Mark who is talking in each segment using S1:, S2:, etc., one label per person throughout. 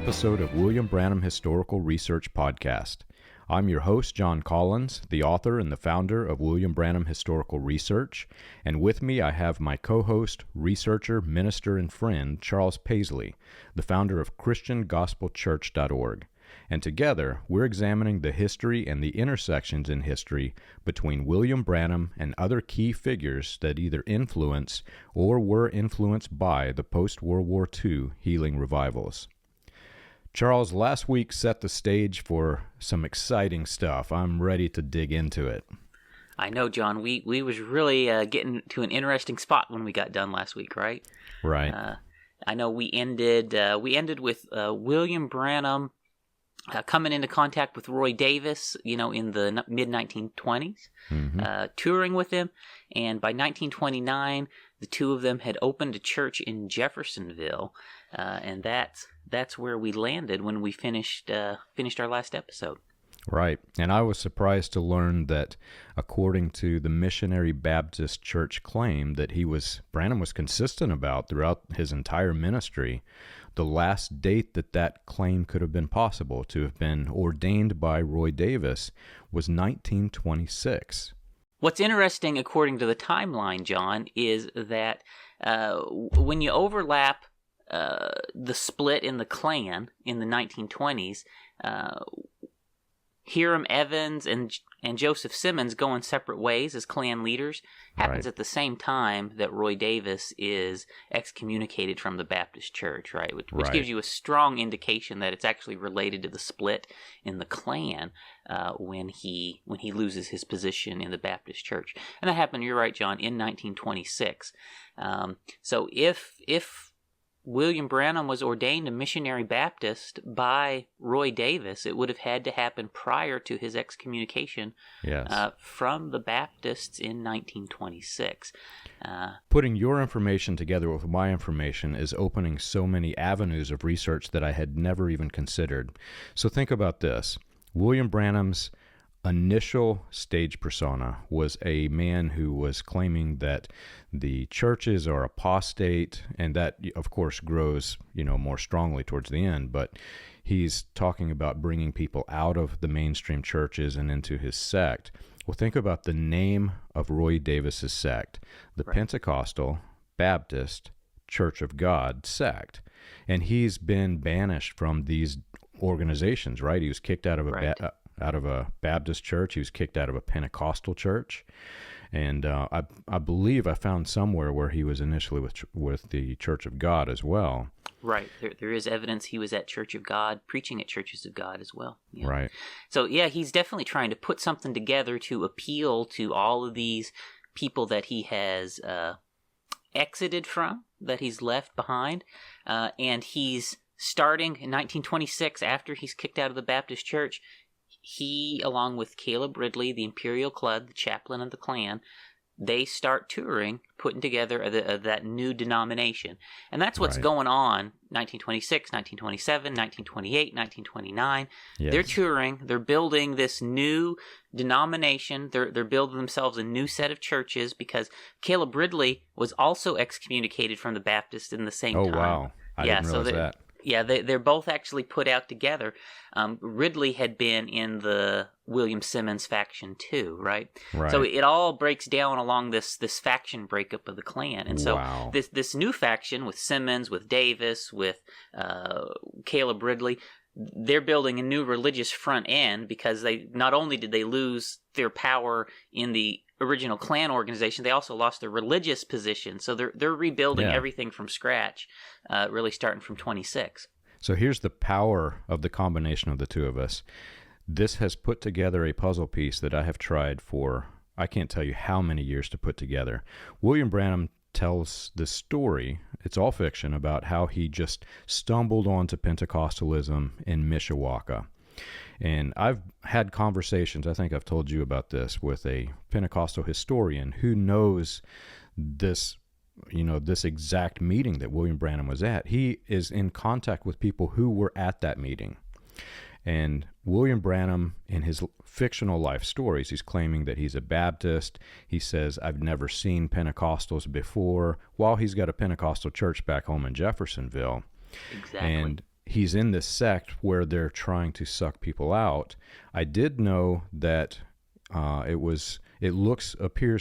S1: episode of William Branham Historical Research Podcast. I'm your host, John Collins, the author and the founder of William Branham Historical Research, and with me I have my co-host, researcher, minister, and friend, Charles Paisley, the founder of ChristianGospelChurch.org. And together, we're examining the history and the intersections in history between William Branham and other key figures that either influence or were influenced by the post-World War II healing revivals. Charles, last week set the stage for some exciting stuff. I'm ready to dig into it.
S2: I know, John. We was really getting to an interesting spot when we got done last week, right?
S1: Right.
S2: I know we ended with William Branham coming into contact with Roy Davis, in the mid-1920s, touring with him, and by 1929, the two of them had opened a church in Jeffersonville, and that's where we landed when we finished our last episode.
S1: Right, and I was surprised to learn that, according to the Missionary Baptist Church claim that Branham was consistent about throughout his entire ministry, the last date that claim could have been possible to have been ordained by Roy Davis was 1926.
S2: What's interesting, according to the timeline, John, is that when you overlap the split in the Klan in the 1920s, Hiram Evans and Joseph Simmons going separate ways as Klan leaders happens at the same time that Roy Davis is excommunicated from the Baptist Church, right? Which gives you a strong indication that it's actually related to the split in the Klan when he loses his position in the Baptist Church, and that happened. You're right, John, in 1926. So if William Branham was ordained a missionary Baptist by Roy Davis, it would have had to happen prior to his excommunication from the Baptists in 1926.
S1: Putting your information together with my information is opening so many avenues of research that I had never even considered. So think about this. William Branham's initial stage persona was a man who was claiming that the churches are apostate, and that, of course, grows, more strongly towards the end, but he's talking about bringing people out of the mainstream churches and into his sect. Well, think about the name of Roy Davis's sect, the Pentecostal Baptist Church of God sect, and he's been banished from these organizations, right? He was kicked out of out of a Baptist church. He was kicked out of a Pentecostal church. And I believe I found somewhere where he was initially with the Church of God as well.
S2: Right. There is evidence he was at Church of God, preaching at Churches of God as well. Yeah.
S1: Right.
S2: So, he's definitely trying to put something together to appeal to all of these people that he has exited from, that he's left behind. And he's starting in 1926, after he's kicked out of the Baptist Church. He, along with Caleb Ridley, the Imperial Club, the chaplain of the Klan, they start touring, putting together that new denomination. And that's what's going on 1926, 1927, 1928, 1929. Yes. They're touring. They're building this new denomination. They're building themselves a new set of churches because Caleb Ridley was also excommunicated from the Baptists in the same time. Oh, wow.
S1: I didn't realize that.
S2: Yeah, they're both actually put out together. Ridley had been in the William Simmons faction too, right? So it all breaks down along this faction breakup of the Klan. And so this new faction with Simmons, with Davis, with Caleb Ridley, they're building a new religious front end because they not only did they lose their power in the original Klan organization, they also lost their religious position. So they're rebuilding everything from scratch, really starting from 26.
S1: So here's the power of the combination of the two of us. This has put together a puzzle piece that I have tried for, I can't tell you how many years to put together. William Branham tells this story, it's all fiction, about how he just stumbled onto Pentecostalism in Mishawaka. And I've had conversations, I think I've told you about this, with a Pentecostal historian who knows this, this exact meeting that William Branham was at. He is in contact with people who were at that meeting. And William Branham, in his fictional life stories, he's claiming that he's a Baptist. He says, I've never seen Pentecostals before, while he's got a Pentecostal church back home in Jeffersonville.
S2: Exactly.
S1: And he's in this sect where they're trying to suck people out. I did know that appears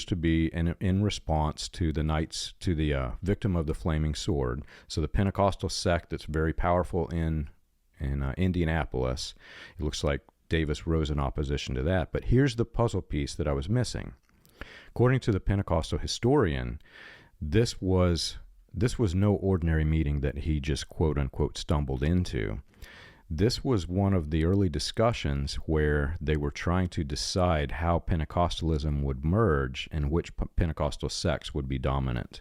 S1: to be in response to the victim of the flaming sword. So the Pentecostal sect that's very powerful in Indianapolis. It looks like Davis rose in opposition to that. But here's the puzzle piece that I was missing. According to the Pentecostal historian, this was no ordinary meeting that he just quote unquote stumbled into. This was one of the early discussions where they were trying to decide how Pentecostalism would merge and which Pentecostal sects would be dominant.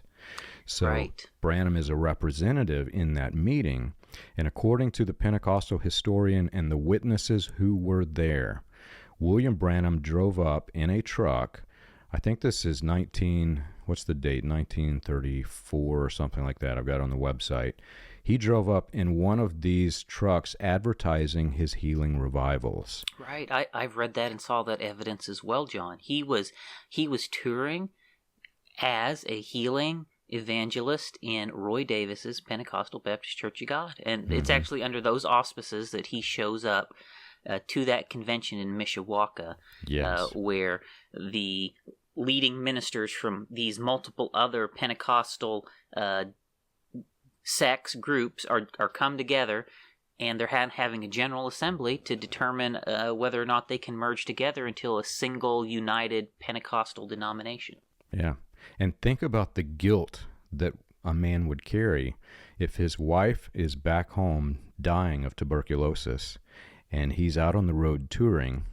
S1: So
S2: Right.
S1: Branham is a representative in that meeting, and according to the Pentecostal historian and the witnesses who were there, William Branham drove up in a truck. I think this is 1934 or something like that. I've got it on the website. He drove up in one of these trucks advertising his healing revivals.
S2: Right. I've read that and saw that evidence as well, John. He was touring as a healing evangelist in Roy Davis's Pentecostal Baptist Church of God. And it's actually under those auspices that he shows up to that convention in Mishawaka,
S1: Yes.
S2: where the leading ministers from these multiple other Pentecostal sects, groups are come together, and they're having a general assembly to determine whether or not they can merge together until a single united Pentecostal denomination.
S1: Yeah. And think about the guilt that a man would carry if his wife is back home dying of tuberculosis and he's out on the road touring.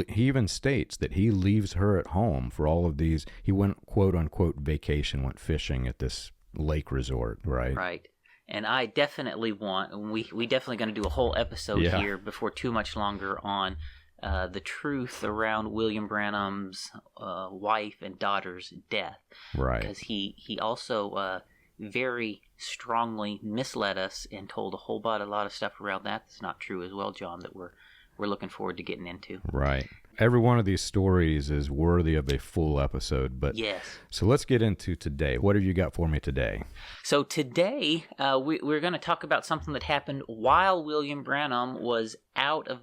S1: He even states that he leaves her at home for all of these. He went, quote unquote, vacation, went fishing at this lake resort, right?
S2: Right. And I definitely we definitely going to do a whole episode here before too much longer on the truth around William Branham's wife and daughter's death.
S1: Right.
S2: Because he also very strongly misled us and told a lot of stuff around that's not true as well, John, that we're looking forward to getting into.
S1: Right. Every one of these stories is worthy of a full episode. But
S2: yes.
S1: So let's get into today. What have you got for me today?
S2: So today we're going to talk about something that happened while William Branham was out of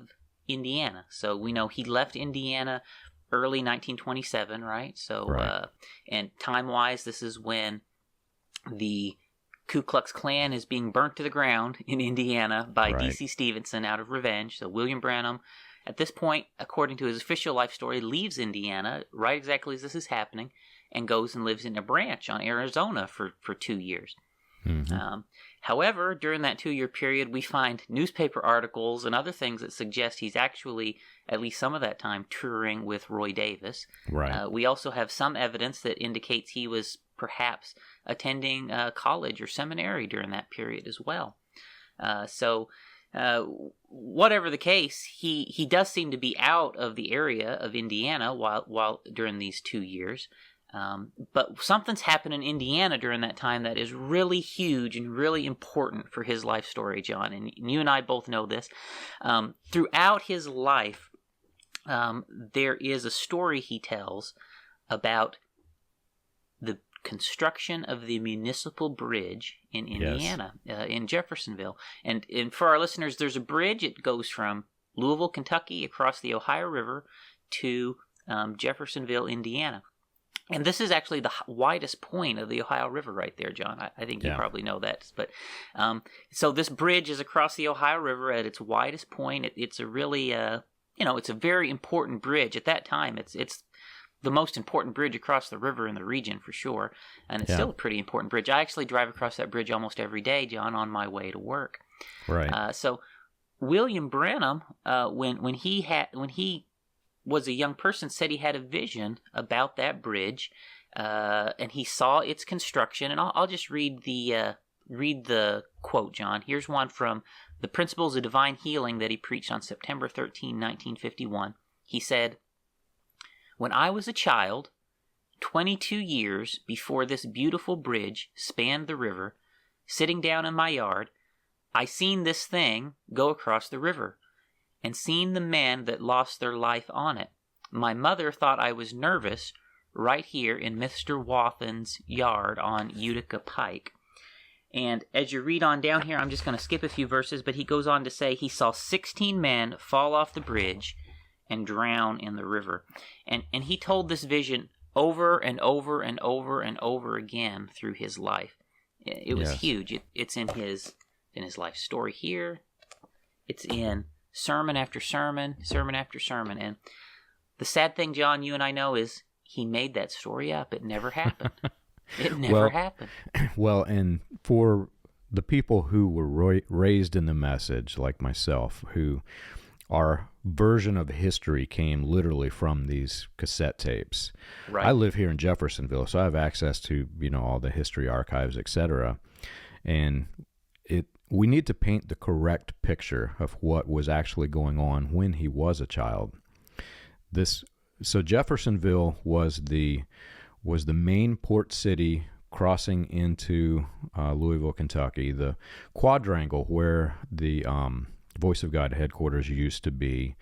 S2: Indiana. So we know he left Indiana early 1927, right? So
S1: right.
S2: And time-wise, this is when the Ku Klux Klan is being burnt to the ground in Indiana by
S1: right.
S2: D.C. Stevenson out of revenge. So William Branham, at this point, according to his official life story, leaves Indiana right exactly as this is happening and goes and lives in a branch on Arizona for 2 years.
S1: Mm-hmm.
S2: However, during that 2-year period, we find newspaper articles and other things that suggest he's actually, at least some of that time, touring with Roy Davis.
S1: Right.
S2: We also have some evidence that indicates he was perhaps attending college or seminary during that period as well. Whatever the case, he does seem to be out of the area of Indiana while during these 2 years. But something's happened in Indiana during that time that is really huge and really important for his life story, John. And you and I both know this. Throughout his life, there is a story he tells about the construction of the Municipal bridge in Indiana, in Jeffersonville. And for our listeners, there's a bridge. It goes from Louisville, Kentucky, across the Ohio River to Jeffersonville, Indiana. And this is actually the widest point of the Ohio River right there, John. I think you probably know that. But so this bridge is across the Ohio River at its widest point. It's a really, it's a very important bridge. At that time, it's the most important bridge across the river in the region for sure. And it's still a pretty important bridge. I actually drive across that bridge almost every day, John, on my way to work.
S1: Right.
S2: So William Branham, when he was a young person, said he had a vision about that bridge, and he saw its construction. And I'll just read the quote, John. Here's one from the Principles of Divine Healing that he preached on September 13, 1951. He said, "When I was a child, 22 years before this beautiful bridge spanned the river, sitting down in my yard, I seen this thing go across the river, and seen the men that lost their life on it. My mother thought I was nervous right here in Mr. Wathen's yard on Utica Pike. And as you read on down here, I'm just going to skip a few verses, but he goes on to say he saw 16 men fall off the bridge and drown in the river. And he told this vision over and over and over and over again through his life. It was huge. It's in his life story here. It's in sermon after sermon, sermon after sermon. And the sad thing, John, you and I know, is he made that story up. It never happened. It never happened.
S1: Well, and for the people who were raised in the message, like myself, who our version of history came literally from these cassette tapes.
S2: Right.
S1: I live here in Jeffersonville, so I have access to, all the history archives, etc. And we need to paint the correct picture of what was actually going on when he was a child. So Jeffersonville was the main port city crossing into Louisville, Kentucky. The quadrangle where the Voice of God headquarters used to be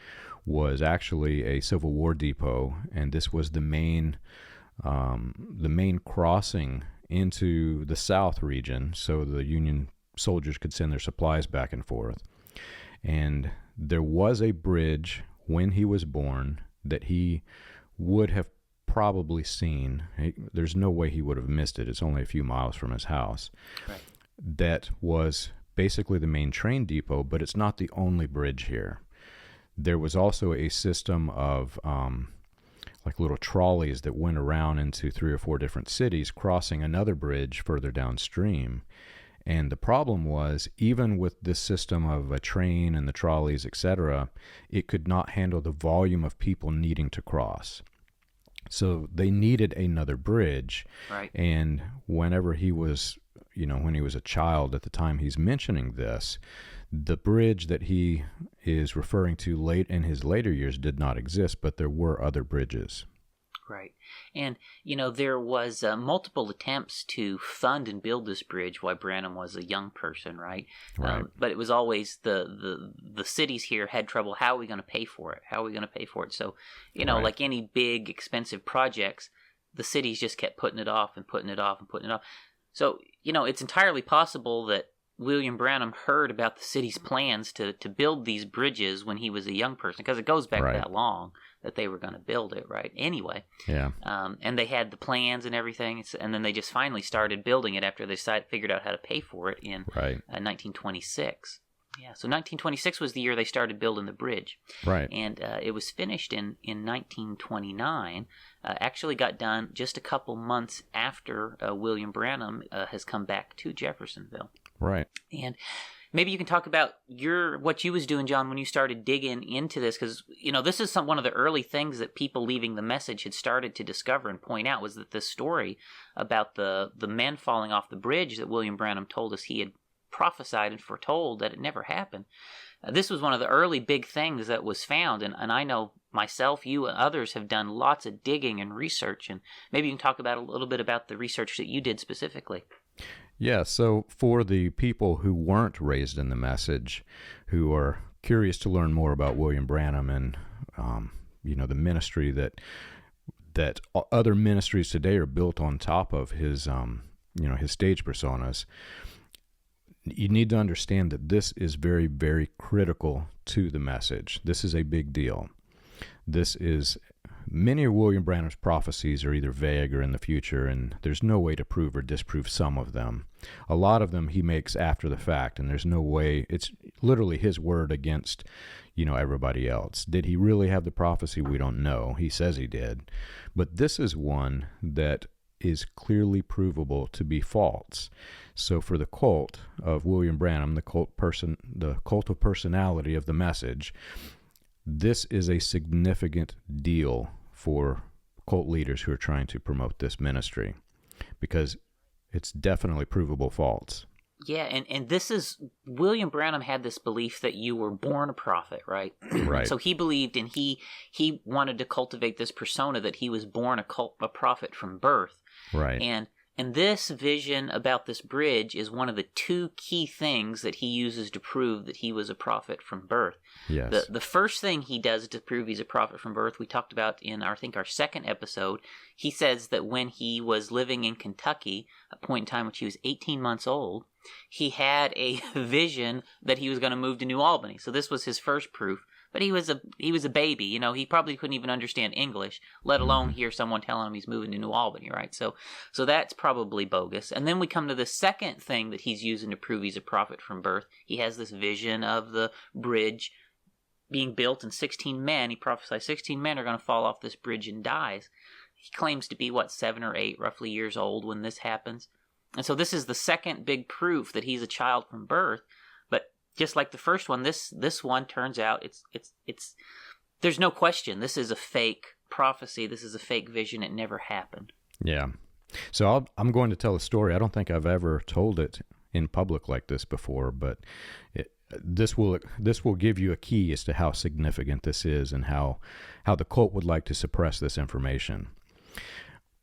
S1: was actually a Civil War depot, and this was the main crossing into the South region, so the Union soldiers could send their supplies back and forth. And there was a bridge when he was born that he would have probably seen. There's no way he would have missed it. It's only a few miles from his house.
S2: Right.
S1: That was basically the main train depot, but it's not the only bridge here. There was also a system of like little trolleys that went around into 3 or 4 different cities, crossing another bridge further downstream. And the problem was, even with this system of a train and the trolleys, etc., it could not handle the volume of people needing to cross. So they needed another bridge.
S2: Right.
S1: And whenever he was, when he was a child, at the time he's mentioning this, the bridge that he is referring to late in his later years did not exist, but there were other bridges.
S2: Right. And, there was multiple attempts to fund and build this bridge while Branham was a young person, right?
S1: Right.
S2: But it was always the cities here had trouble. How are we going to pay for it? How are we going to pay for it? So,
S1: Right.
S2: like any big, expensive projects, the cities just kept putting it off and putting it off and putting it off. So, it's entirely possible that William Branham heard about the city's plans to build these bridges when he was a young person, because it goes back
S1: Right.
S2: that long that they were going to build it, right? Anyway.
S1: Yeah.
S2: And they had the plans and everything, and then they just finally started building it after they figured out how to pay for it in
S1: Right.
S2: 1926. Yeah, so 1926 was the year they started building the bridge.
S1: Right.
S2: And it was finished in 1929. Actually got done just a couple months after William Branham has come back to Jeffersonville.
S1: Right.
S2: And maybe you can talk about what you was doing, John, when you started digging into this, because this is one of the early things that people leaving the message had started to discover and point out, was that this story about the men falling off the bridge that William Branham told us he had prophesied and foretold, that it never happened. This was one of the early big things that was found, and I know myself, you, and others have done lots of digging and research, and maybe you can talk about a little bit about the research that you did specifically.
S1: Yeah, so for the people who weren't raised in the message, who are curious to learn more about William Branham and, the ministry that other ministries today are built on top of his, his stage personas, you need to understand that this is very, very critical to the message. This is a big deal. Many of William Branham's prophecies are either vague or in the future, and there's no way to prove or disprove some of them. A lot of them he makes after the fact, and there's no way. It's literally his word against, everybody else. Did he really have the prophecy? We don't know. He says he did. But this is one that is clearly provable to be false. So for the cult of William Branham, the cult of personality of the message, this is a significant deal for cult leaders who are trying to promote this ministry, because it's definitely provable false.
S2: Yeah, and this is, William Branham had this belief that you were born a prophet, right?
S1: Right.
S2: So he believed, and he wanted to cultivate this persona that he was born a prophet from birth.
S1: Right.
S2: And this vision about this bridge is one of the 2 key things that he uses to prove that he was a prophet from birth.
S1: Yes.
S2: The first thing he does to prove he's a prophet from birth, we talked about in our second episode. He says that when he was living in Kentucky, a point in time when he was 18 months old, he had a vision that he was going to move to New Albany. So this was his first proof. But he was a baby, you know. He probably couldn't even understand English, let alone hear someone telling him he's moving to New Albany, right? So that's probably bogus. And then we come to the second thing that he's using to prove he's a prophet from birth. He has this vision of the bridge being built, and 16 men. He prophesies 16 men are going to fall off this bridge and dies. He claims to be 7 or 8 roughly years old when this happens. And so this is the second big proof that he's a child from birth. But just like the first one, this one turns out it's there's no question. This is a fake prophecy. This is a fake vision. It never happened.
S1: Yeah. So I'm going to tell a story. I don't think I've ever told it in public like this before, but this will give you a key as to how significant this is and how the cult would like to suppress this information.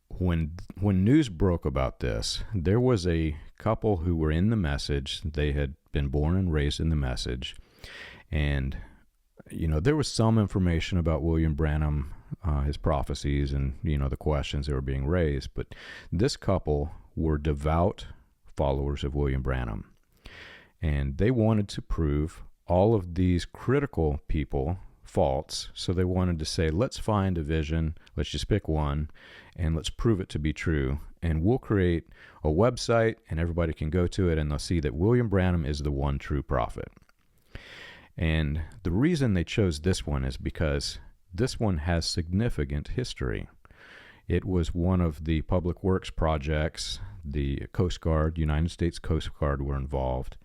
S1: When news broke about this, there was a couple who were in the message. They had been born and raised in the message, and there was some information about William Branham, his prophecies, and the questions that were being raised. But this couple were devout followers of William Branham, and they wanted to prove all of these critical people false. So they wanted to say, let's find a vision, let's just pick one, and let's prove it to be true. And we'll create a website, and everybody can go to it, and they'll see that William Branham is the one true prophet. And the reason they chose this one is because this one has significant history. It was one of the public works projects. The Coast Guard, United States Coast Guard, were involved.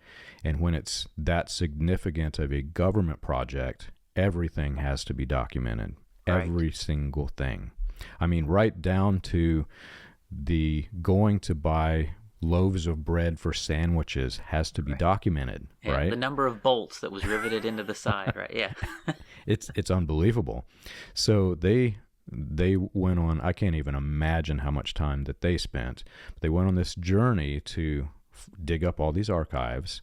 S1: And when it's that significant of a government project, everything has to be documented. Right. Every single thing. I mean, right down to the going to buy loaves of bread for sandwiches has to be documented,
S2: yeah,
S1: right?
S2: The number of bolts that was riveted into the side, right? Yeah.
S1: It's unbelievable. So they went on, I can't even imagine how much time that they spent. They went on this journey to dig up all these archives.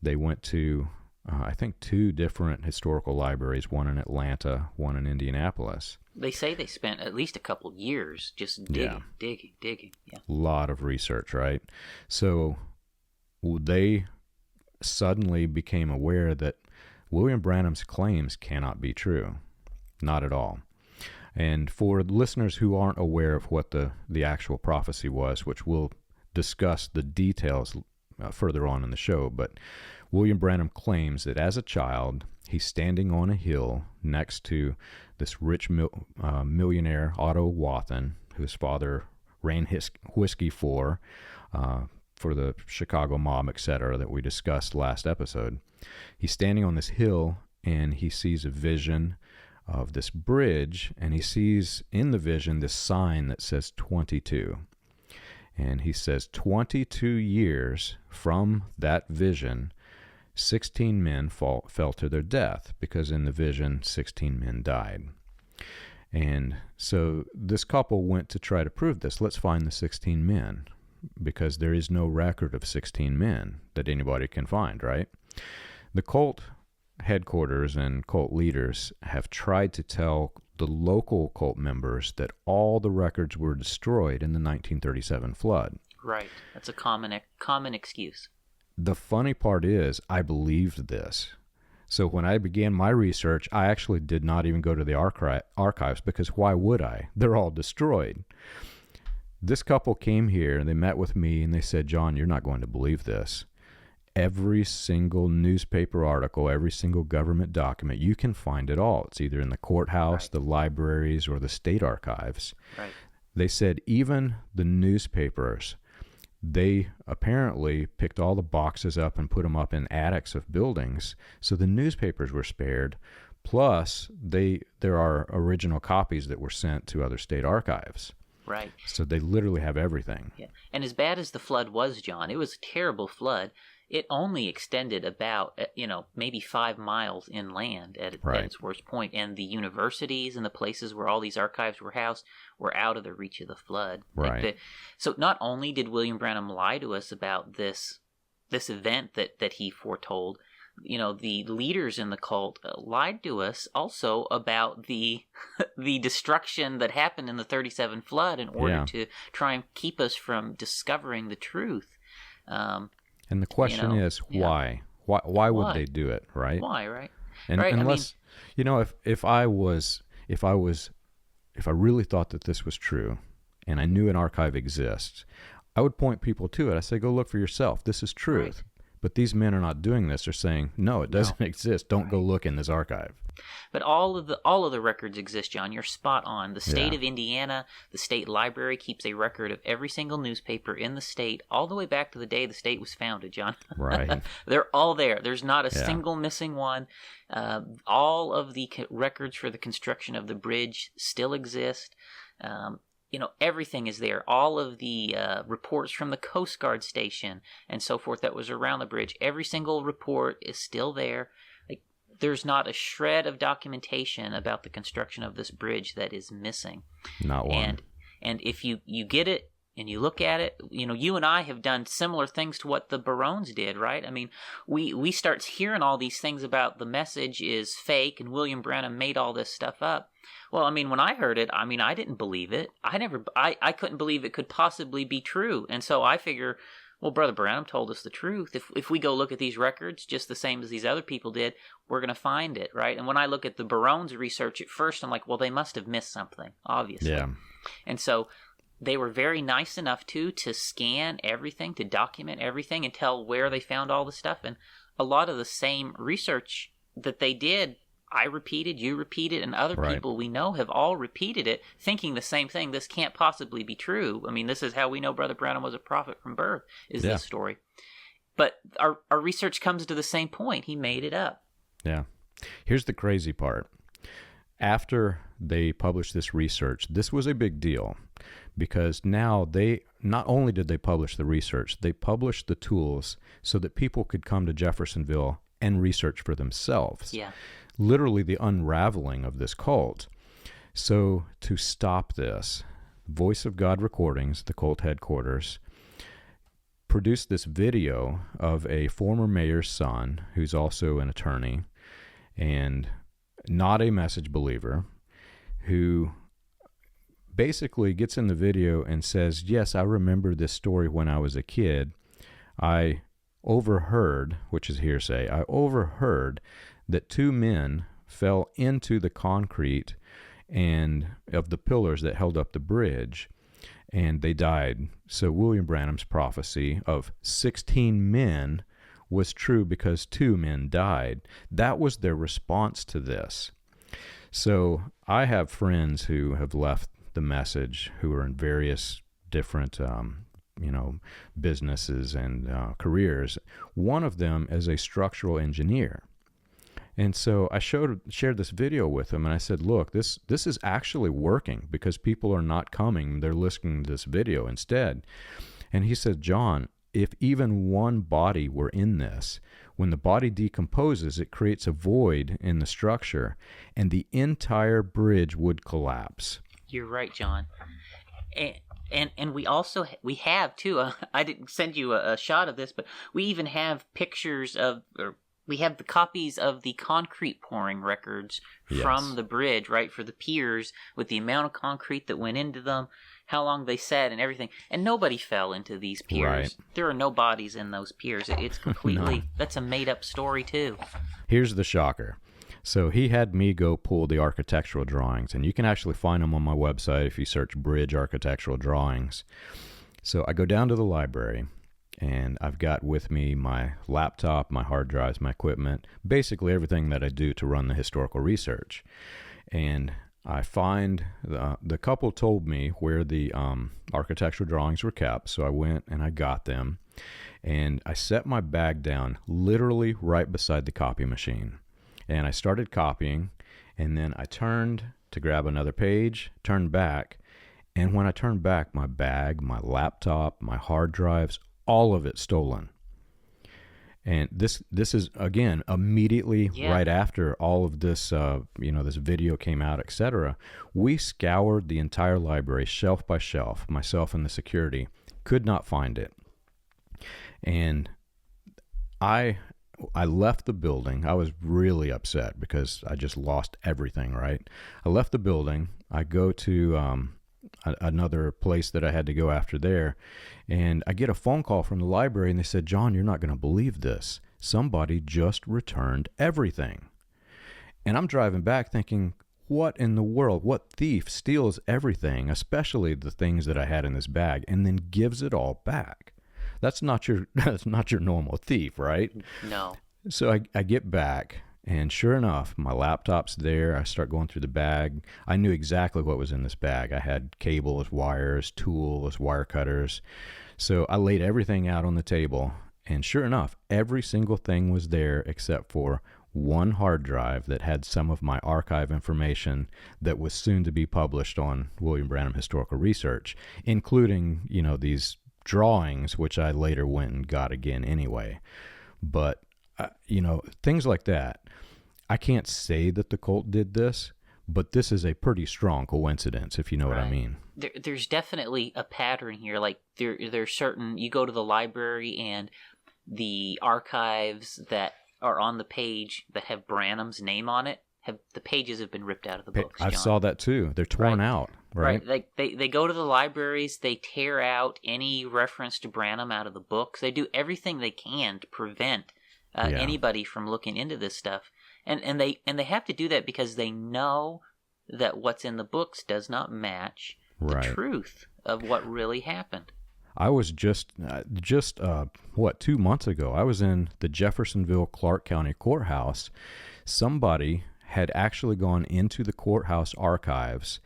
S1: They went to, I think, 2 different historical libraries, one in Atlanta, one in Indianapolis.
S2: They say they spent at least a couple years just digging. Yeah.
S1: A lot of research, right? So they suddenly became aware that William Branham's claims cannot be true. Not at all. And for listeners who aren't aware of what the actual prophecy was, which we'll discuss the details further on in the show, but William Branham claims that as a child, he's standing on a hill next to this rich millionaire, Otto Wathen, whose father ran his whiskey for the Chicago mob, etc., that we discussed last episode. He's standing on this hill, and he sees a vision of this bridge, and he sees in the vision this sign that says 22. And he says 22 years from that vision, 16 men fell to their death, because in the vision 16 men died. And so this couple went to try to prove this. Let's find the 16 men, because there is no record of 16 men that anybody can find, right? The cult headquarters and cult leaders have tried to tell the local cult members that all the records were destroyed in the 1937 flood.
S2: Right. That's a common excuse.
S1: The funny part is, I believed this. So when I began my research, I actually did not even go to the archives, because why would I? They're all destroyed. This couple came here, and they met with me, and they said, John, you're not going to believe this. Every single newspaper article, every single government document, you can find it all. It's either in the courthouse, the libraries, or the state archives.
S2: Right.
S1: They said even the newspapers, they apparently picked all the boxes up and put them up in attics of buildings, so the newspapers were spared. Plus, there are original copies that were sent to other state archives.
S2: Right.
S1: So they literally have everything.
S2: Yeah. And as bad as the flood was, John, it was a terrible flood. It only extended about, maybe 5 miles inland at its worst point. And the universities and the places where all these archives were housed were out of the reach of the flood.
S1: Right.
S2: So not only did William Branham lie to us about this event that he foretold, the leaders in the cult lied to us also about the destruction that happened in the 37 flood in order to try and keep us from discovering the truth.
S1: And the question is, why? Why would they do it, right?
S2: Why, right?
S1: And
S2: right.
S1: unless, if I really thought that this was true and I knew an archive exists, I would point people to it. I say, go look for yourself. This is truth.
S2: Right.
S1: But these men are not doing this. They're saying, no, it doesn't exist. Don't go look in this archive.
S2: But all of the records exist, John. You're spot on. The state of Indiana, the state library keeps a record of every single newspaper in the state, all the way back to the day the state was founded, John.
S1: Right.
S2: They're all there. There's not a single missing one. All of the records for the construction of the bridge still exist. Everything is there. All of the reports from the Coast Guard station and so forth that was around the bridge, every single report is still there. Like, there's not a shred of documentation about the construction of this bridge that is missing.
S1: Not one.
S2: And if you get it and you look at it, you and I have done similar things to what the Barones did, right? I mean, we start hearing all these things about the message is fake and William Branham made all this stuff up. Well, I mean, when I heard it, I didn't believe it. I couldn't believe it could possibly be true. And so I figure, well, Brother Branham told us the truth. If we go look at these records just the same as these other people did, we're going to find it, right? And when I look at the Barones' research at first, I'm like, well, they must have missed something, obviously.
S1: Yeah.
S2: And so they were very nice enough to scan everything, to document everything and tell where they found all the stuff. And a lot of the same research that they did, I repeated, you repeated, and other people we know have all repeated it, thinking the same thing. This can't possibly be true. I mean, this is how we know Brother Branham was a prophet from birth, is this story. But our research comes to the same point. He made it up.
S1: Yeah. Here's the crazy part. After they published this research, this was a big deal because now not only did they publish the research, they published the tools so that people could come to Jeffersonville and research for themselves.
S2: Yeah.
S1: Literally the unraveling of this cult. So to stop this, Voice of God Recordings, the cult headquarters, produced this video of a former mayor's son, who's also an attorney and not a message believer, who basically gets in the video and says, yes, I remember this story when I was a kid. I overheard, which is hearsay, I overheard that two men fell into the concrete and of the pillars that held up the bridge, and they died. So William Branham's prophecy of 16 men was true because 2 men died. That was their response to this. So I have friends who have left the message who are in various different businesses and careers. One of them is a structural engineer. And so I shared this video with him, and I said, look, this is actually working because people are not coming. They're listening to this video instead. And he said, John, if even one body were in this, when the body decomposes, it creates a void in the structure, and the entire bridge would collapse. You're
S2: right, John. And we also have too. I didn't send you a shot of this, but we even have pictures of. We have the copies of the concrete pouring records from the bridge, right, for the piers, with the amount of concrete that went into them, how long they sat and everything. And nobody fell into these piers. Right. There are no bodies in those piers. It's completely, that's a made-up story, too.
S1: Here's the shocker. So he had me go pull the architectural drawings, and you can actually find them on my website if you search Bridge Architectural Drawings. So I go down to the library, and I've got with me my laptop, my hard drives, my equipment, basically everything that I do to run the historical research. And I find the couple told me where the architectural drawings were kept, so I went and I got them. And I set my bag down literally right beside the copy machine. And I started copying, and then I turned to grab another page, turned back, and when I turned back, my bag, my laptop, my hard drives, all of it stolen. And this is, again, immediately right after all of this, this video came out, etc. We scoured the entire library, shelf by shelf, myself and the security, could not find it. And I left the building. I was really upset because I just lost everything, right? I left the building. I go to another place that I had to go after there. And I get a phone call from the library, and they said, John, you're not going to believe this. Somebody just returned everything. And I'm driving back thinking, what in the world? What thief steals everything, especially the things that I had in this bag, and then gives it all back? That's not your normal thief, right?
S2: No.
S1: So I get back, and sure enough, my laptop's there. I start going through the bag. I knew exactly what was in this bag. I had cables, wires, tools, wire cutters. So I laid everything out on the table, and sure enough, every single thing was there except for one hard drive that had some of my archive information that was soon to be published on William Branham Historical Research, including, these drawings, which I later went and got again anyway. But, things like that. I can't say that the cult did this, but this is a pretty strong coincidence, if you know what I mean.
S2: There's definitely a pattern here. Like, there's certain, you go to the library and the archives that are on the page that have Branham's name on it, the pages have been ripped out of the books, John.
S1: I saw that too. They're torn out, right?
S2: Like they go to the libraries, they tear out any reference to Branham out of the books. They do everything they can to prevent anybody from looking into this stuff. And they have to do that because they know that what's in the books does not match the truth of what really happened.
S1: I was just 2 months ago, I was in the Jeffersonville Clark County Courthouse. Somebody had actually gone into the courthouse archives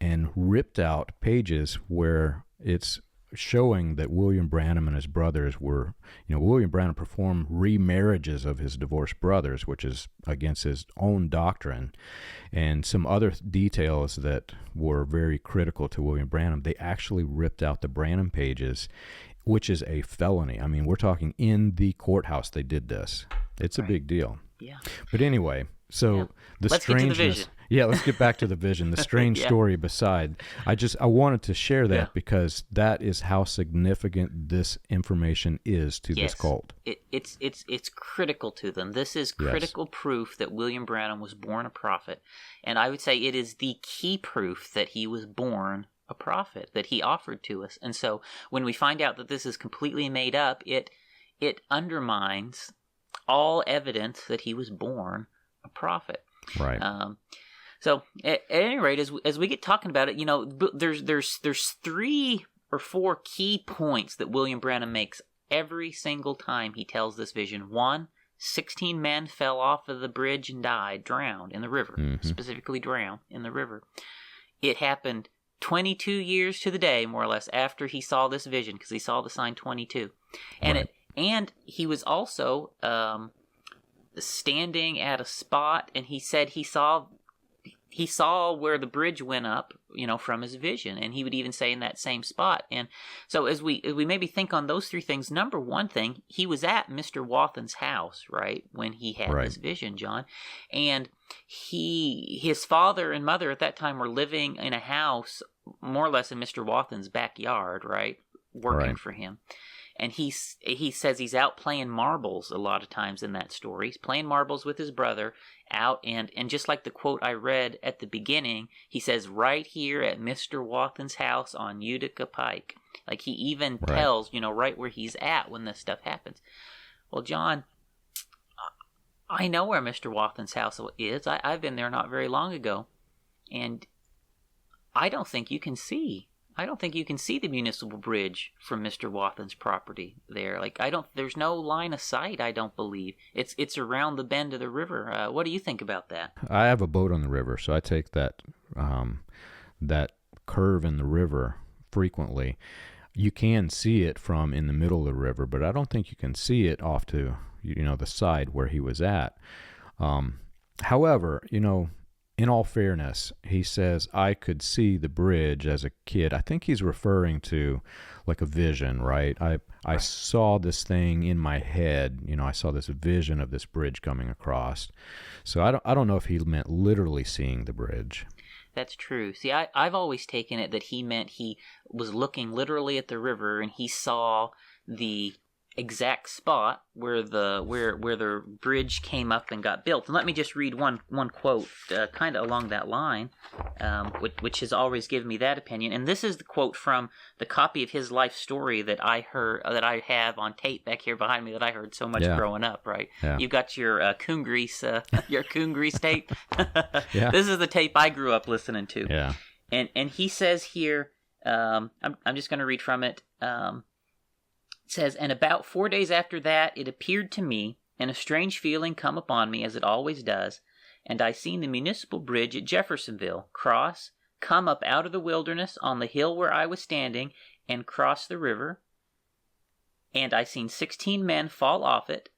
S1: and ripped out pages where it's showing that William Branham and his brothers were, William Branham performed remarriages of his divorced brothers, which is against his own doctrine, and some other details that were very critical to William Branham. They actually ripped out the Branham pages, which is a felony. I mean, we're talking in the courthourhouse they did this. It's a big deal.
S2: Yeah.
S1: But anyway, so the
S2: let's
S1: strangeness.
S2: Get to the vision.
S1: Yeah, let's get back to the vision. The strange story beside. I wanted to share that because that is how significant this information is to this cult.
S2: It's critical to them. This is critical proof that William Branham was born a prophet, and I would say it is the key proof that he was born a prophet that he offered to us. And so when we find out that this is completely made up, it undermines all evidence that he was born a prophet.
S1: Right.
S2: So at any rate, as we get talking about it, there's 3 or 4 key points that William Branham makes every single time he tells this vision. 1, 16 men fell off of the bridge and died, drowned in the river, specifically drowned in the river. It happened 22 years to the day, more or less, after he saw this vision, because he saw the sign 22. And he was also standing at a spot, and he said he saw where the bridge went up, from his vision, and he would even say in that same spot. And so as we maybe think on those 3 things, number one thing, he was at Mr. Wathen's house, right, when he had this vision, John, and his father and mother at that time were living in a house more or less in Mr. Wathen's backyard, right, working for him. And he says he's out playing marbles a lot of times in that story. He's playing marbles with his brother out, and just like the quote I read at the beginning, he says, right here at Mr. Wathen's house on Utica Pike. Like he even tells, right where he's at when this stuff happens. Well, John, I know where Mr. Wathen's house is. I've been there not very long ago, and I don't think you can see the municipal bridge from Mr. Wathen's property there. Like there's no line of sight, I don't believe. It's around the bend of the river. What do you think about that?
S1: I have a boat on the river, so I take that curve in the river frequently. You can see it from in the middle of the river, but I don't think you can see it off to the side where he was at. However, in all fairness, he says, I could see the bridge as a kid. I think he's referring to like a vision, right? I saw this thing in my head. I saw this vision of this bridge coming across. So I don't know if he meant literally seeing the bridge.
S2: That's true. See, I've always taken it that he meant he was looking literally at the river and he saw the exact spot where the bridge came up and got built. And let me just read one quote, kind of along that line, which has always given me that opinion. And this is the quote from the copy of his life story that I have on tape back here behind me that I heard so much growing up. Right?
S1: Yeah.
S2: You've got your coon grease tape.
S1: Yeah.
S2: This is the tape I grew up listening to.
S1: Yeah.
S2: And he says here, I'm just going to read from it. It says, and about 4 days after that, it appeared to me, and a strange feeling come upon me, as it always does, and I seen the Municipal bridge at Jeffersonville cross, come up out of the wilderness on the hill where I was standing, and cross the river, and I seen 16 men fall off it.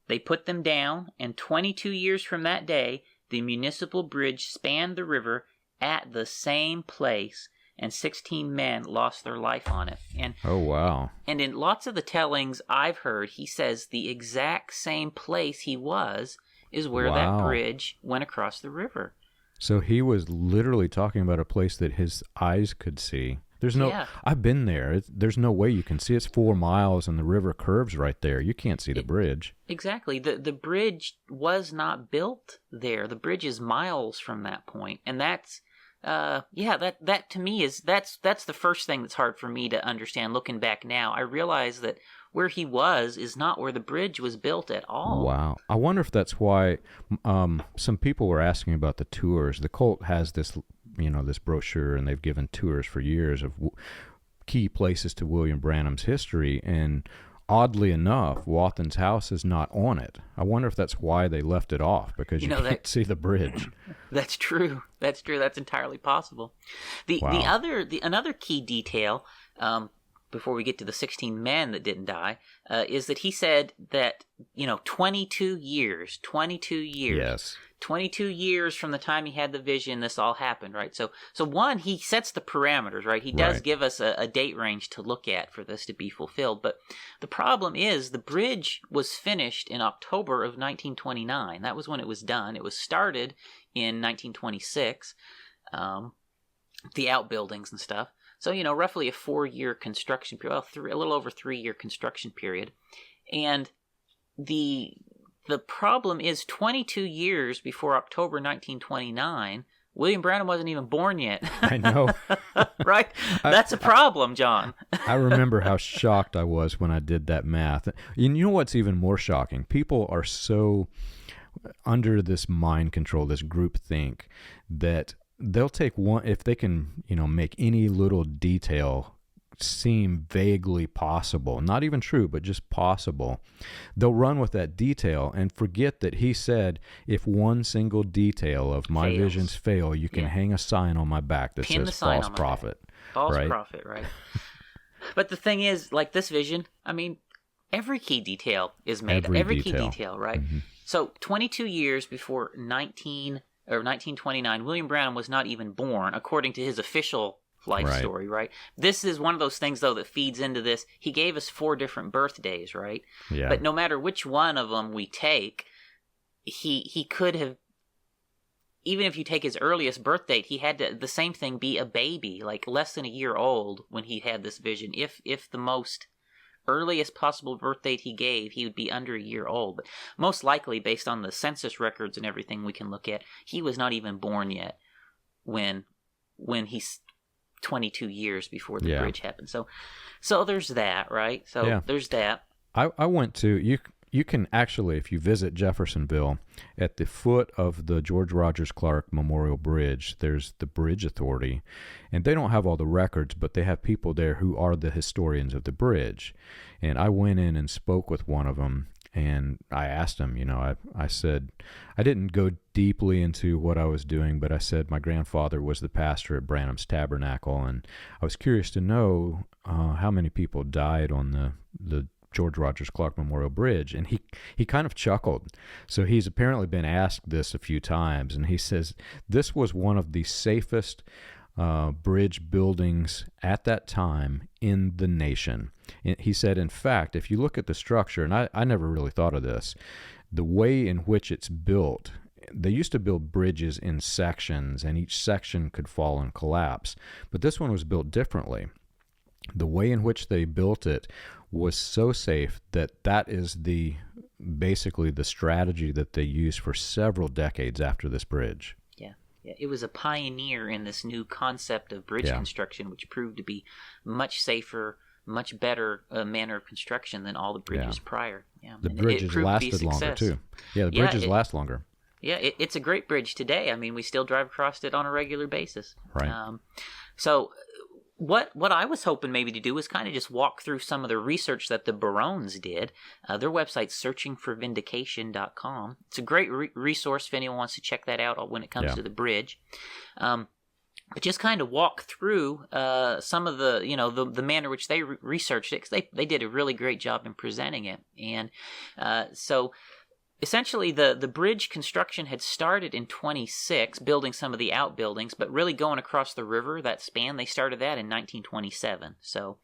S2: They put them down, and 22 years from that day, the Municipal bridge spanned the river at the same place, and 16 men lost their life on it. And
S1: oh, wow.
S2: And in lots of the tellings I've heard, he says the exact same place he was is where that bridge went across the river.
S1: So he was literally talking about a place that his eyes could see. There's no, I've been there. There's no way you can see. It's 4 miles and the river curves right there. You can't see the bridge.
S2: Exactly. The bridge was not built there. The bridge is miles from that point. And that's, that to me is, that's the first thing that's hard for me to understand looking back now. I realize that where he was is not where the bridge was built at all.
S1: Wow. I wonder if that's why some people were asking about the tours. The cult has this, this brochure, and they've given tours for years of key places to William Branham's history, and oddly enough, Wathen's house is not on it. I wonder if that's why they left it off, because you can't see the bridge.
S2: That's true. That's entirely possible. Another key detail, before we get to the 16 men that didn't die, is that he said that 22 years.
S1: Yes.
S2: 22 years from the time he had the vision, this all happened, right? So one, he sets the parameters, right? He does give us a date range to look at for this to be fulfilled. But the problem is the bridge was finished in October of 1929. That was when it was done. It was started in 1926, the outbuildings and stuff. So, roughly a 4-year construction period, a little over 3-year construction period. And the problem is 22 years before October 1929, William Branham wasn't even born yet.
S1: I know.
S2: Right? That's a problem, John.
S1: I remember how shocked I was when I did that math. You know what's even more shocking? People are so under this mind control, this group think, that they'll take one, if they can, make any little detail seem vaguely possible, not even true, but just possible, they'll run with that detail and forget that he said, if one single detail of my visions fail, you can hang a sign on my back that says false prophet.
S2: False prophet, right? But the thing is, like this vision, every key detail is made. Every key detail, right? Mm-hmm. So 22 years before 1929, William Branham was not even born, according to his official life story, right? This is one of those things, though, that feeds into this. He gave us 4 different birthdays, right? Yeah. But no matter which one of them we take, he could have, even if you take his earliest birth date, he had to, the same thing, be a baby, like less than a year old when he had this vision. If the most earliest possible birth date he gave, he would be under a year old. But most likely, based on the census records and everything we can look at, he was not even born yet when he's 22 years before the bridge happened. So there's that, right? So there's that.
S1: I went to, you can actually, if you visit Jeffersonville, at the foot of the George Rogers Clark Memorial Bridge, there's the Bridge Authority, and they don't have all the records, but they have people there who are the historians of the bridge. And I went in and spoke with one of them, and I asked him, I said, I didn't go deeply into what I was doing, but I said my grandfather was the pastor at Branham's Tabernacle, and I was curious to know how many people died on the George Rogers Clark Memorial Bridge. And he kind of chuckled. So he's apparently been asked this a few times, and he says this was one of the safest bridge buildings at that time in the nation. He said, in fact, if you look at the structure, and I never really thought of this, the way in which it's built, they used to build bridges in sections, and each section could fall and collapse. But this one was built differently. The way in which they built it was so safe that is basically the strategy that they used for several decades after this bridge.
S2: Yeah. It was a pioneer in this new concept of bridge construction, which proved to be much safer, much better manner of construction than all the bridges prior. Yeah.
S1: The bridges lasted longer, too. Yeah, the bridges last longer.
S2: Yeah, it's a great bridge today. I mean, we still drive across it on a regular basis.
S1: Right.
S2: So what I was hoping maybe to do was kind of just walk through some of the research that the Barones did. Their website's searchingforvindication.com. It's a great resource if anyone wants to check that out when it comes to the bridge. But just kind of walk through some of the the manner which they researched it, because they did a really great job in presenting it. And so essentially the bridge construction had started in 26, building some of the outbuildings, but really going across the river, that span, they started that in 1927. So,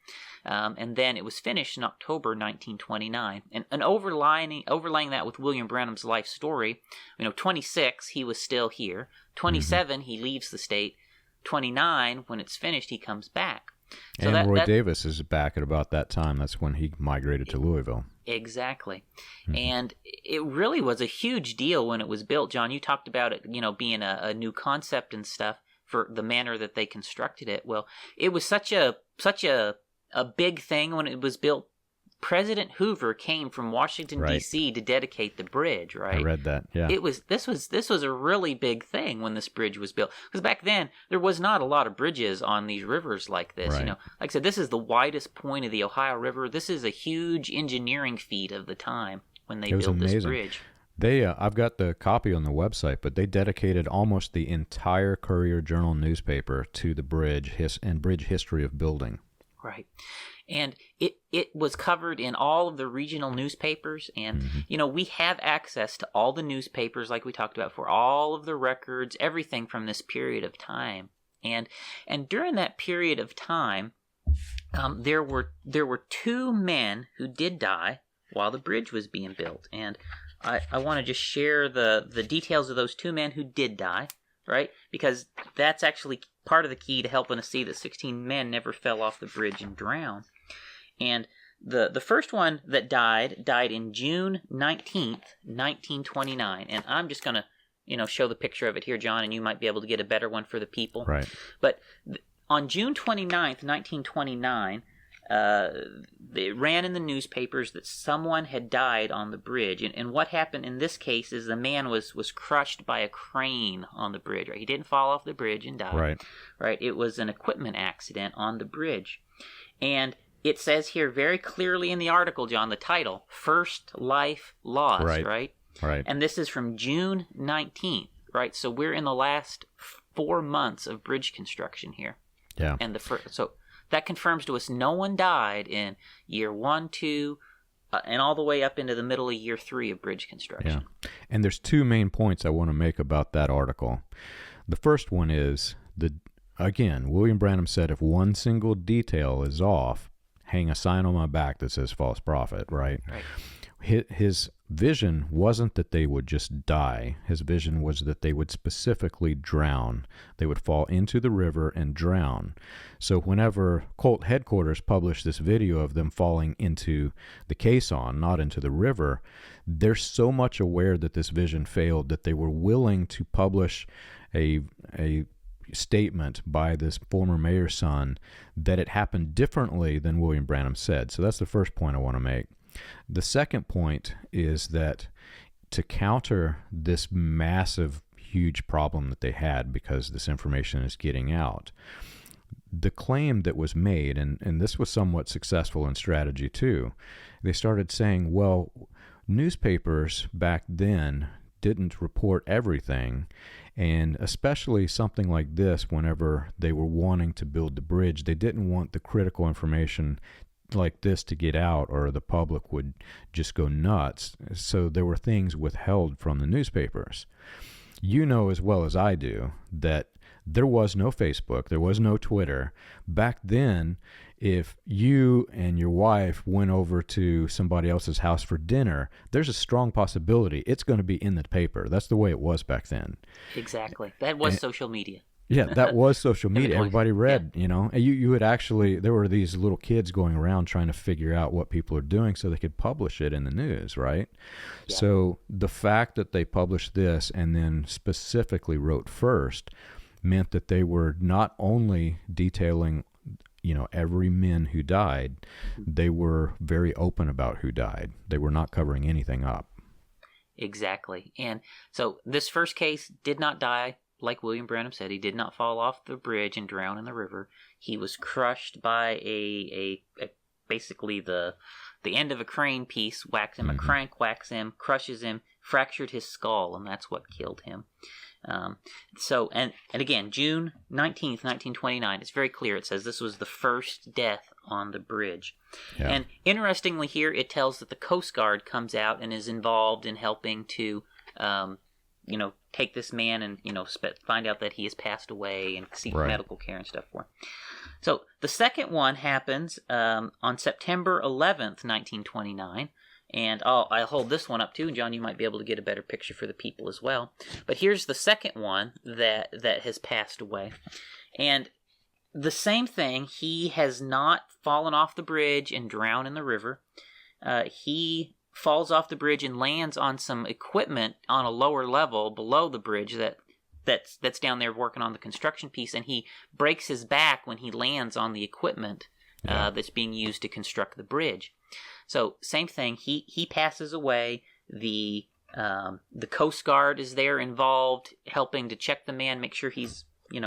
S2: and then it was finished in October 1929. And overlaying that with William Branham's life story, 26, he was still here. 27, he leaves the state. 29, when it's finished, he comes back. So
S1: and Roy Davis is back at about that time. That's when he migrated to Louisville.
S2: Exactly. Mm-hmm. And it really was a huge deal when it was built. John, you talked about it, being a new concept and stuff for the manner that they constructed it. Well, it was such a big thing when it was built. President Hoover came from Washington, D.C. to dedicate the bridge, right?
S1: I read that, yeah.
S2: This was a really big thing when this bridge was built. Because back then, there was not a lot of bridges on these rivers like this.
S1: Right.
S2: Like I said, this is the widest point of the Ohio River. This is a huge engineering feat of the time when they built this bridge.
S1: I've got the copy on the website, but they dedicated almost the entire Courier-Journal newspaper to the bridge and bridge history of building.
S2: Right. And it was covered in all of the regional newspapers. And, we have access to all the newspapers like we talked about for all of the records, everything from this period of time. And during that period of time, there were two men who did die while the bridge was being built. And I want to just share the details of those two men who did die, right? Because that's actually part of the key to helping us see that 16 men never fell off the bridge and drowned. And the first one that died in June 19th, 1929. And I'm just going to, show the picture of it here, John, and you might be able to get a better one for the people.
S1: Right.
S2: But on June 29th, 1929, it ran in the newspapers that someone had died on the bridge. And what happened in this case is the man was crushed by a crane on the bridge. Right? He didn't fall off the bridge and die. Right. It was an equipment accident on the bridge. And it says here very clearly in the article, John, the title, First Life Lost, right?
S1: Right.
S2: And this is from June 19th, right? So we're in the last 4 months of bridge construction here.
S1: Yeah.
S2: And so that confirms to us no one died in year 1, 2, and all the way up into the middle of year 3 of bridge construction.
S1: Yeah. And there's two main points I want to make about that article. The first one is, again, William Branham said if one single detail is off, hang a sign on my back that says false prophet, right? His vision wasn't that they would just die. His vision was that they would specifically drown. They would fall into the river and drown. So whenever Colt headquarters published this video of them falling into the caisson, not into the river, they're so much aware that this vision failed that they were willing to publish a statement by this former mayor's son that it happened differently than William Branham said. So that's the first point I want to make. The second point is that to counter this massive, huge problem that they had because this information is getting out, the claim that was made, and this was somewhat successful in strategy too, they started saying, well, newspapers back then didn't report everything, and especially something like this, whenever they were wanting to build the bridge, they didn't want the critical information like this to get out or the public would just go nuts. So there were things withheld from the newspapers. You know as well as I do that there was no Facebook, there was no Twitter. Back then, if you and your wife went over to somebody else's house for dinner, there's a strong possibility it's going to be in the paper. That's the way it was back then.
S2: Exactly. That was social media.
S1: Yeah, that was social media. Everybody read,
S2: Yeah.
S1: you know. And you would actually, there were these little kids going around trying to figure out what people are doing so they could publish it in the news, right?
S2: Yeah.
S1: So the fact that they published this and then specifically wrote first meant that they were not only detailing, you know, every man who died, they were very open about who died. They were not covering anything up.
S2: Exactly. And so this first case did not die. Like William Branham said, he did not fall off the bridge and drown in the river. He was crushed by a basically the end of a crane piece, whacks him, a crank whacks him, crushes him, fractured his skull, and that's what killed him. So, and again, June 19th, 1929, it's very clear. It says this was the first death on the bridge.
S1: Yeah.
S2: And interestingly here, it tells that the Coast Guard comes out and is involved in helping to, take this man and, find out that he has passed away and seek medical care and stuff for him. So the second one happens on September 11th, 1929. And I'll hold this one up too, and John, you might be able to get a better picture for the people as well. But here's the second one that has passed away. And the same thing, he has not fallen off the bridge and drowned in the river. He falls off the bridge and lands on some equipment on a lower level below the bridge that's down there working on the construction piece, and he breaks his back when he lands on the equipment that's being used to construct the bridge. So same thing. He passes away. The Coast Guard is there involved, helping to check the man, make sure he's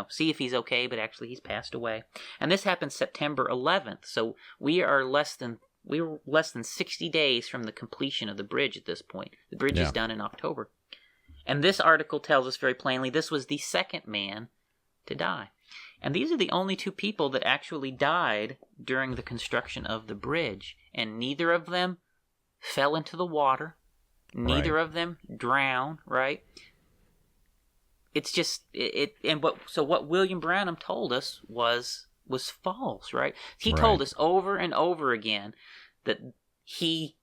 S2: see if he's okay, but actually he's passed away. And this happened September 11th. So we were less than 60 days from the completion of the bridge at this point. The bridge is done in October. And this article tells us very plainly this was the second man to die. And these are the only two people that actually died during the construction of the bridge. And neither of them fell into the water. Neither of them drowned, right? It's just, what William Branham told us was false, right? He told us over and over again that he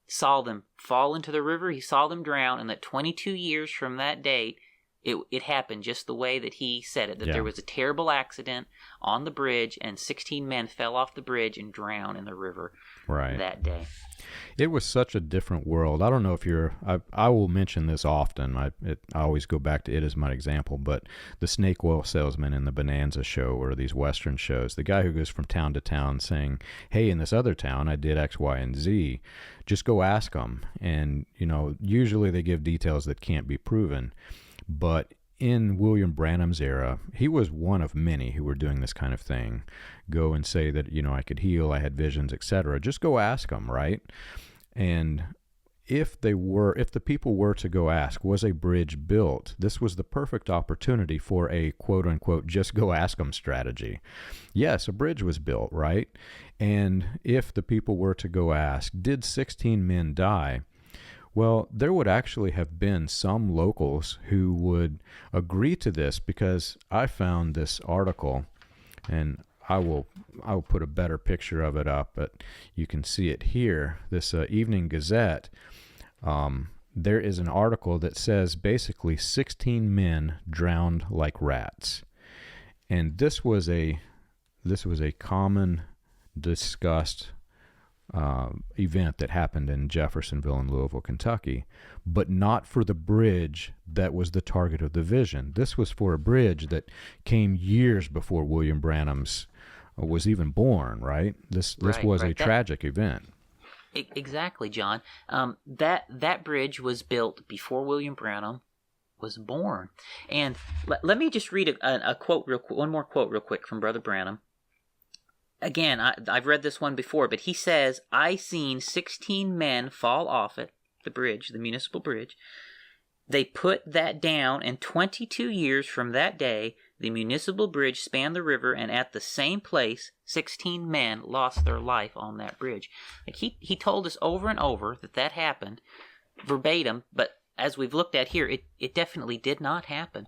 S2: saw them fall into the river, he saw them drown, and that 22 years from that date, it happened just the way that he said it, that there was a terrible accident on the bridge, and 16 men fell off the bridge and drowned in the river that day.
S1: It was such a different world. I don't know if I will mention this often. I always go back to it as my example, but the snake oil salesman in the Bonanza show or these Western shows, the guy who goes from town to town saying, hey, in this other town, I did X, Y, and Z. Just go ask them. And, usually they give details that can't be proven. But in William Branham's era, he was one of many who were doing this kind of thing. Go and say that, I could heal, I had visions, etc. Just go ask them, right? And if the people were to go ask, was a bridge built? This was the perfect opportunity for a quote-unquote just go ask them strategy. Yes, a bridge was built, right? And if the people were to go ask, did 16 men die? Well, there would actually have been some locals who would agree to this, because I found this article, and I will put a better picture of it up, but you can see it here. This Evening Gazette, there is an article that says basically 16 men drowned like rats. And this was a common discussed event that happened in Jeffersonville and Louisville, Kentucky, but not for the bridge that was the target of the vision. This was for a bridge that came years before William Branham's was even born, right? This was a tragic event.
S2: Exactly, John. That bridge was built before William Branham was born. And let me just read a quote one more quote real quick from Brother Branham. Again, I've read this one before, but he says, I seen 16 men fall off it, the bridge, the municipal bridge. They put that down, and 22 years from that day, the municipal bridge spanned the river, and at the same place, 16 men lost their life on that bridge. Like he told us over and over that happened, verbatim, but as we've looked at here, it definitely did not happen.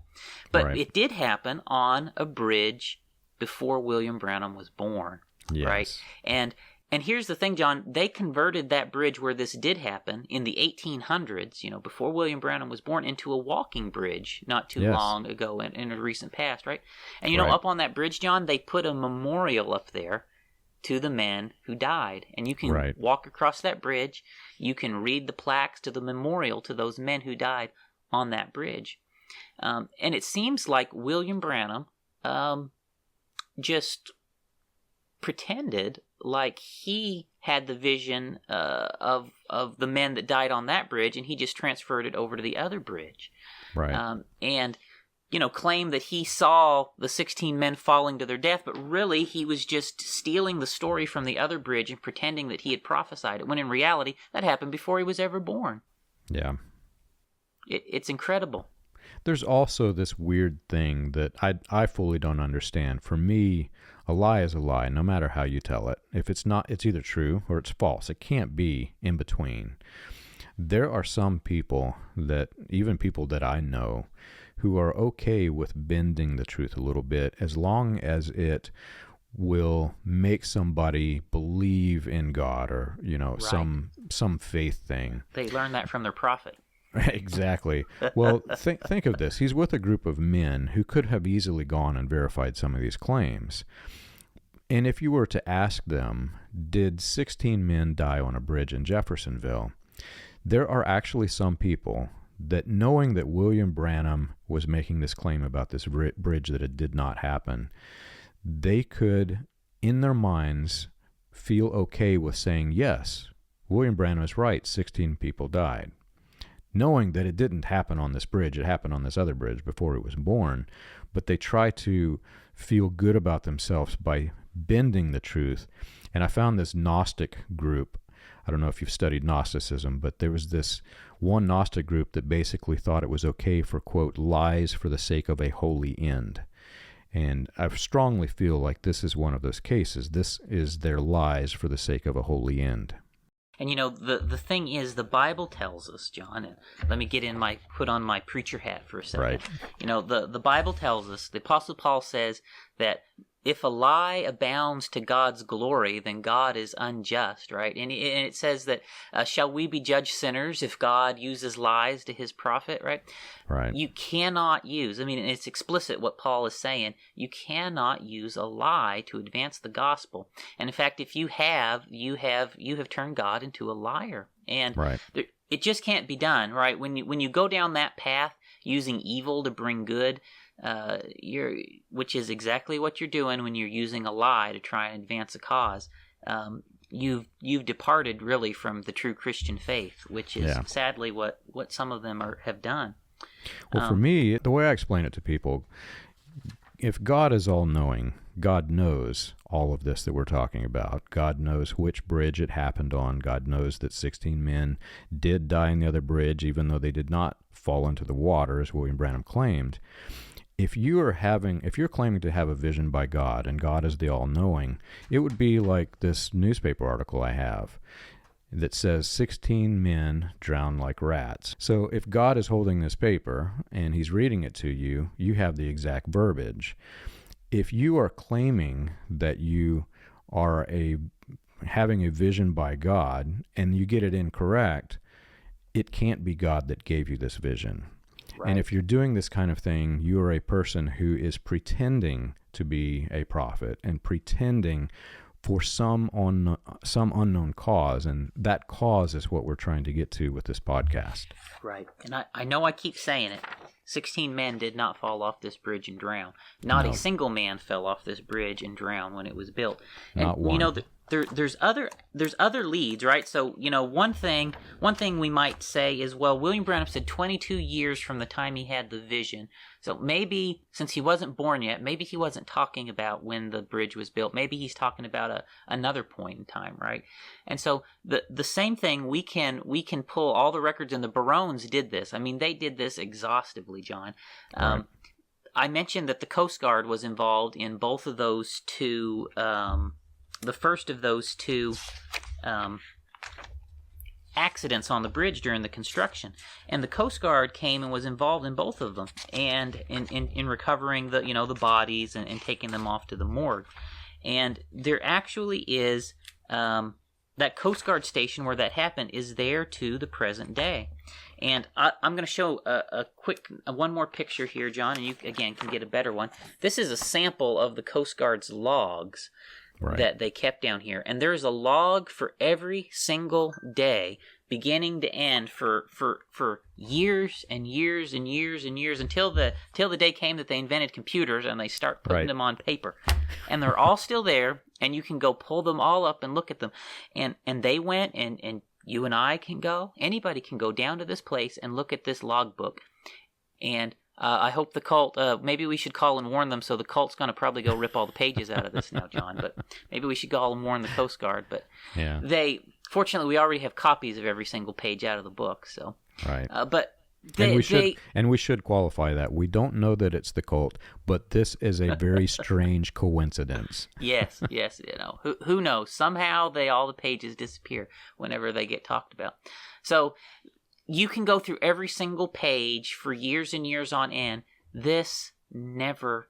S2: But it did happen on a bridge before William Branham was born, right? And And here's the thing, John, they converted that bridge where this did happen in the 1800s, before William Branham was born, into a walking bridge not too long ago in a recent past, right? And,
S1: Right.
S2: up on that bridge, John, they put a memorial up there to the men who died. And you can walk across that bridge. You can read the plaques to the memorial to those men who died on that bridge. And it seems like William Branham just pretended like he had the vision of the men that died on that bridge, and he just transferred it over to the other bridge.
S1: Right.
S2: And claimed that he saw the 16 men falling to their death, but really he was just stealing the story from the other bridge and pretending that he had prophesied it, when in reality that happened before he was ever born.
S1: Yeah.
S2: It's incredible.
S1: There's also this weird thing that I fully don't understand. For me, a lie is a lie, no matter how you tell it. If it's not, it's either true or it's false. It can't be in between. There are some people even people that I know, who are okay with bending the truth a little bit, as long as it will make somebody believe in God or, some faith thing.
S2: They learn that from their prophet.
S1: Exactly. Well, think of this. He's with a group of men who could have easily gone and verified some of these claims. And if you were to ask them, did 16 men die on a bridge in Jeffersonville? There are actually some people that, knowing that William Branham was making this claim about this bridge that it did not happen, they could, in their minds, feel okay with saying, yes, William Branham is right, 16 people died. Knowing that it didn't happen on this bridge, it happened on this other bridge before he was born, but they try to feel good about themselves by bending the truth. And I found this Gnostic group. I don't know if you've studied Gnosticism, but there was this one Gnostic group that basically thought it was okay for, quote, lies for the sake of a holy end. And I strongly feel like this is one of those cases. This is their lies for the sake of a holy end.
S2: And the thing is, the Bible tells us, John, and let me put on my preacher hat for a second.
S1: Right.
S2: The Bible tells us, the Apostle Paul says that if a lie abounds to God's glory, then God is unjust, right? And it says that, shall we be judged sinners if God uses lies to his prophet, right?
S1: Right.
S2: You cannot use, it's explicit what Paul is saying, you cannot use a lie to advance the gospel. And in fact, if you have turned God into a liar. And it just can't be done, right? When you go down that path using evil to bring good, which is exactly what you're doing when you're using a lie to try and advance a cause. You've departed really from the true Christian faith, which is sadly what some of them have done.
S1: Well, for me, the way I explain it to people, if God is all-knowing, God knows all of this that we're talking about. God knows which bridge it happened on. God knows that 16 men did die in the other bridge, even though they did not fall into the water, as William Branham claimed. If you're claiming to have a vision by God, and God is the all-knowing, it would be like this newspaper article I have that says 16 men drowned like rats. So if God is holding this paper and he's reading it to you, you have the exact verbiage. If you are claiming that you are having a vision by God and you get it incorrect, it can't be God that gave you this vision. Right. And if you're doing this kind of thing, you are a person who is pretending to be a prophet and pretending for some unknown cause, and that cause is what we're trying to get to with this podcast.
S2: Right. And I know I keep saying it. 16 men did not fall off this bridge and drown. Not a single man fell off this bridge and drowned when it was built. And,
S1: not one.
S2: There's other leads, right? So, one thing we might say is, well, William Branham said 22 years from the time he had the vision. So maybe, since he wasn't born yet, maybe he wasn't talking about when the bridge was built. Maybe he's talking about another point in time, right? And so the same thing, we can pull all the records, and the Barones did this. They did this exhaustively, John.
S1: Right.
S2: I mentioned that the Coast Guard was involved in both of those two. The first of those two accidents on the bridge during the construction, and the Coast Guard came and was involved in both of them, and in recovering the bodies and taking them off to the morgue. And there actually is that Coast Guard station where that happened is there to the present day. And I'm going to show a quick one more picture here, John, and you again can get a better one. This is a sample of the Coast Guard's logs that they kept down here, and there's a log for every single day, beginning to end, for years and years and years and years until the day came that they invented computers and they start putting them on paper, and they're all still there, and you can go pull them all up and look at them, and they went and you and I can go. Anybody can go down to this place and look at this logbook. And I hope the cult, maybe we should call and warn them, so the cult's going to probably go rip all the pages out of this now, John. But maybe we should call and warn the Coast Guard. But fortunately, we already have copies of every single page out of the book. So, but
S1: we should qualify that. We don't know that it's the cult, but this is a very strange coincidence.
S2: Yes. Who knows? Somehow all the pages disappear whenever they get talked about. So you can go through every single page for years and years on end. This never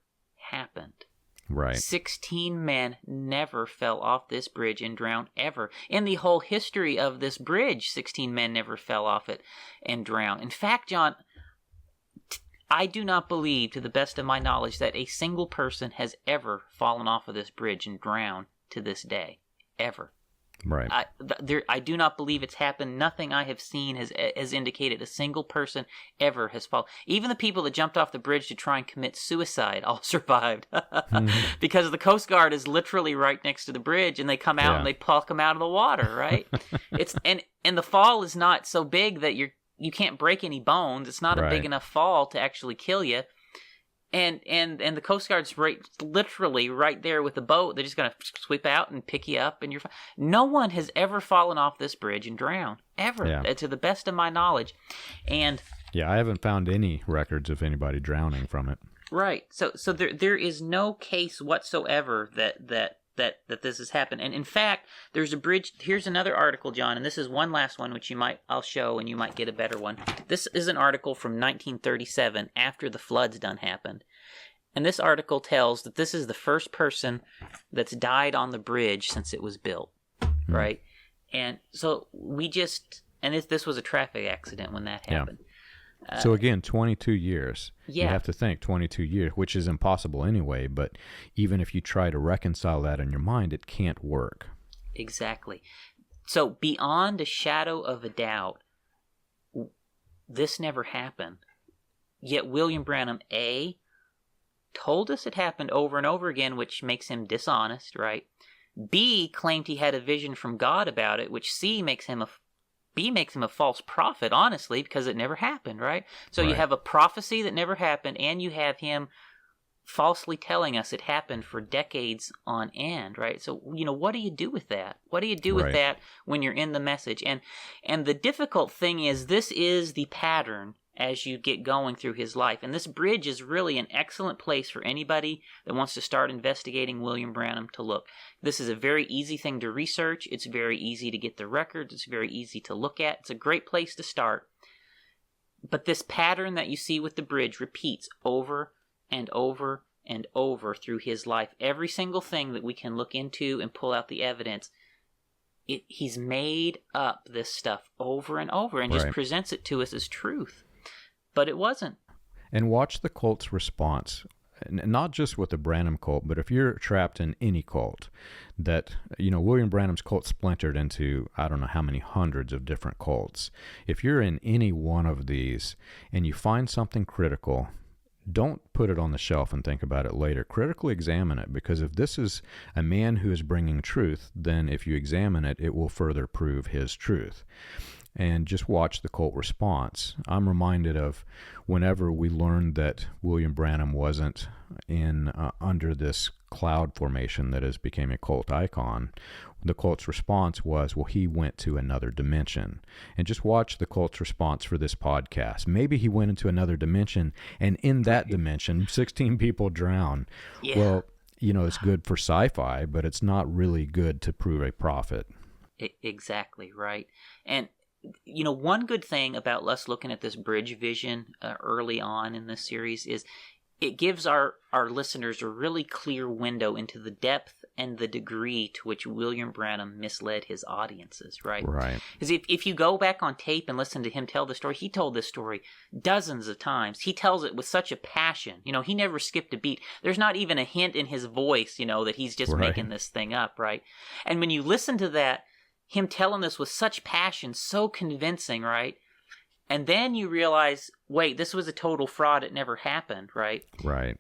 S2: happened.
S1: Right.
S2: 16 men never fell off this bridge and drowned ever. In the whole history of this bridge, 16 men never fell off it and drowned. In fact, John, I do not believe, to the best of my knowledge, that a single person has ever fallen off of this bridge and drowned to this day. Ever.
S1: Right.
S2: I do not believe it's happened. Nothing I have seen has indicated a single person ever has fallen. Even the people that jumped off the bridge to try and commit suicide all survived. Because the Coast Guard is literally right next to the bridge, and they come out and they pluck them out of the water, right? It's and the fall is not so big that you can't break any bones. It's not a big enough fall to actually kill you. And the Coast Guard's literally right there with the boat. They're just going to sweep out and pick you up, and you're fine. No one has ever fallen off this bridge and drowned, ever, to the best of my knowledge. And
S1: I haven't found any records of anybody drowning from it.
S2: Right. So there is no case whatsoever that this has happened. And in fact, there's a bridge. Here's another article, John, and this is one last one which I'll show, and you might get a better one. This is an article from 1937 after the floods done happened. And this article tells that this is the first person that's died on the bridge since it was built, right? And so this was a traffic accident when that happened.
S1: So again, 22 years.
S2: Yeah.
S1: You have to think 22 years, which is impossible anyway, but even if you try to reconcile that in your mind, it can't work.
S2: Exactly. So beyond a shadow of a doubt, this never happened. Yet William Branham, A, told us it happened over and over again, which makes him dishonest, right? B, claimed he had a vision from God about it, which C makes him a false prophet, honestly, because it never happened, right? So you have a prophecy that never happened, and you have him falsely telling us it happened for decades on end, right? So, what do you do with that? What do you do with that when you're in the message? And the difficult thing is, this is the pattern as you get going through his life. And this bridge is really an excellent place for anybody that wants to start investigating William Branham to look. This is a very easy thing to research. It's very easy to get the records. It's very easy to look at. It's a great place to start. But this pattern that you see with the bridge repeats over and over and over through his life. Every single thing that we can look into and pull out the evidence, he's made up this stuff over and over and just presents it to us as truth. But it wasn't.
S1: And watch the cult's response, not just with the Branham cult, but if you're trapped in any cult, that, William Branham's cult splintered into, I don't know how many hundreds of different cults. If you're in any one of these and you find something critical, don't put it on the shelf and think about it later. Critically examine it, because if this is a man who is bringing truth, then if you examine it, it will further prove his truth. And just watch the cult response. I'm reminded of whenever we learned that William Branham wasn't under this cloud formation that has become a cult icon, the cult's response was, well, he went to another dimension. And just watch the cult's response for this podcast. Maybe he went into another dimension, and in that dimension, 16 people drown.
S2: Yeah.
S1: Well, it's good for sci-fi, but it's not really good to prove a prophet.
S2: Exactly, right. And one good thing about us looking at this bridge vision early on in this series is it gives our listeners a really clear window into the depth and the degree to which William Branham misled his audiences, right?
S1: Right.
S2: Because if you go back on tape and listen to him tell the story, he told this story dozens of times. He tells it with such a passion. He never skipped a beat. There's not even a hint in his voice, that he's just making this thing up, right? And when you listen to that, him telling this with such passion, so convincing, right? And then you realize, wait, this was a total fraud. It never happened, right?
S1: Right.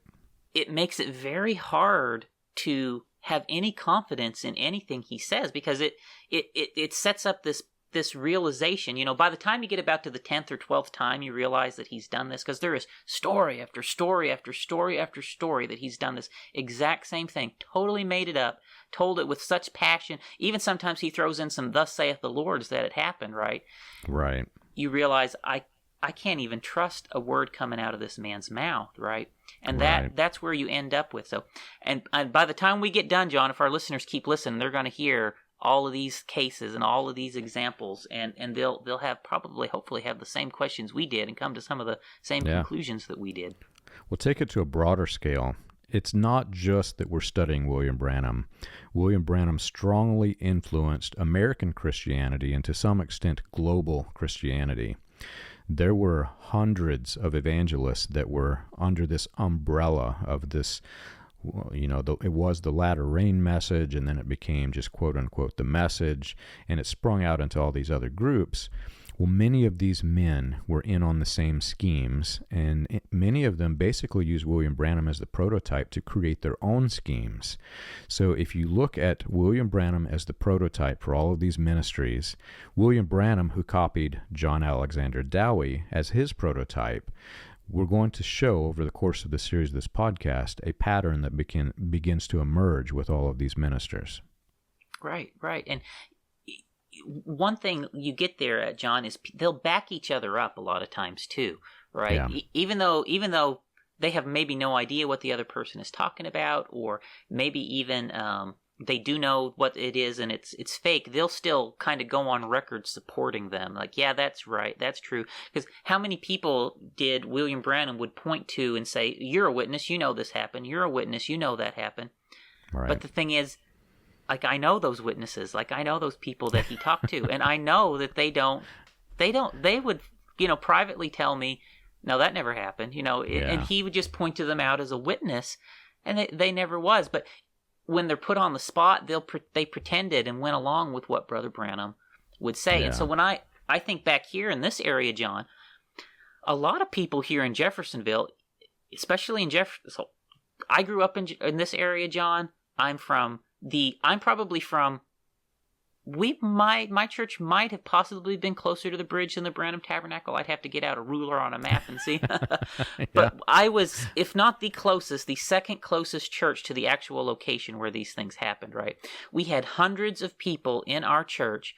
S1: It
S2: makes it very hard to have any confidence in anything he says, because it sets up this realization. By the time you get about to the 10th or 12th time, you realize that he's done this, because there is story after story after story after story that he's done this exact same thing, totally made it up, told it with such passion. Even sometimes he throws in some "thus saith the Lord" that it happened, right?
S1: Right.
S2: You realize, I can't even trust a word coming out of this man's mouth, right? And that's where you end up with. So, and by the time we get done, John, if our listeners keep listening, they're going to hear all of these cases and all of these examples, and they'll have hopefully have the same questions we did and come to some of the same conclusions that we did.
S1: We'll take it to a broader scale. It's not just that we're studying William Branham. William Branham strongly influenced American Christianity and to some extent global Christianity. There were hundreds of evangelists that were under this umbrella of this, it was the latter rain message, and then it became just quote unquote the message, and it sprung out into all these other groups. Well, many of these men were in on the same schemes, and many of them basically used William Branham as the prototype to create their own schemes. So if you look at William Branham as the prototype for all of these ministries, William Branham, who copied John Alexander Dowie as his prototype, we're going to show over the course of the series of this podcast a pattern that begins to emerge with all of these ministers.
S2: Right. And one thing you get there, John, is they'll back each other up a lot of times too, right? Yeah. Even though they have maybe no idea what the other person is talking about, or maybe even they do know what it is and it's fake, they'll still kind of go on record supporting them. Like, yeah, that's right, that's true. Because how many people did William Branham would point to and say, "You're a witness, you know this happened. You're a witness, you know that happened." Right. But the thing is, like, I know those witnesses, like I know those people that he talked to, and I know that they would, privately tell me, "No, that never happened," and he would just point to them out as a witness, and they never was. But when they're put on the spot, they pretended and went along with what Brother Branham would say. Yeah. And so when I think back here in this area, John, a lot of people here in Jeffersonville, especially in Jeffersonville, I grew up in this area, John. My church might have possibly been closer to the bridge than the Branham Tabernacle. I'd have to get out a ruler on a map and see. But I was, if not the closest, the second closest church to the actual location where these things happened, right? We had hundreds of people in our church,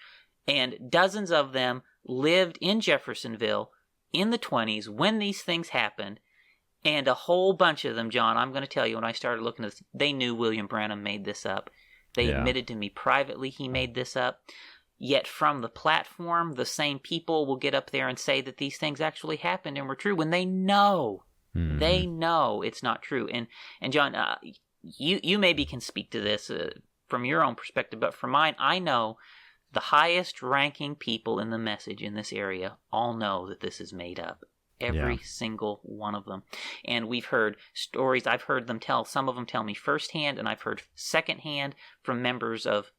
S2: and dozens of them lived in Jeffersonville in the 1920s when these things happened. And a whole bunch of them, John, I'm going to tell you, when I started looking at this, they knew William Branham made this up. They admitted to me privately he made this up. Yet from the platform, the same people will get up there and say that these things actually happened and were true when they know. Mm-hmm. They know it's not true. And John, you maybe can speak to this from your own perspective, but from mine, I know the highest ranking people in the message in this area all know that this is made up. Every single one of them. And we've heard stories. I've heard them some of them tell me firsthand, and I've heard secondhand from members of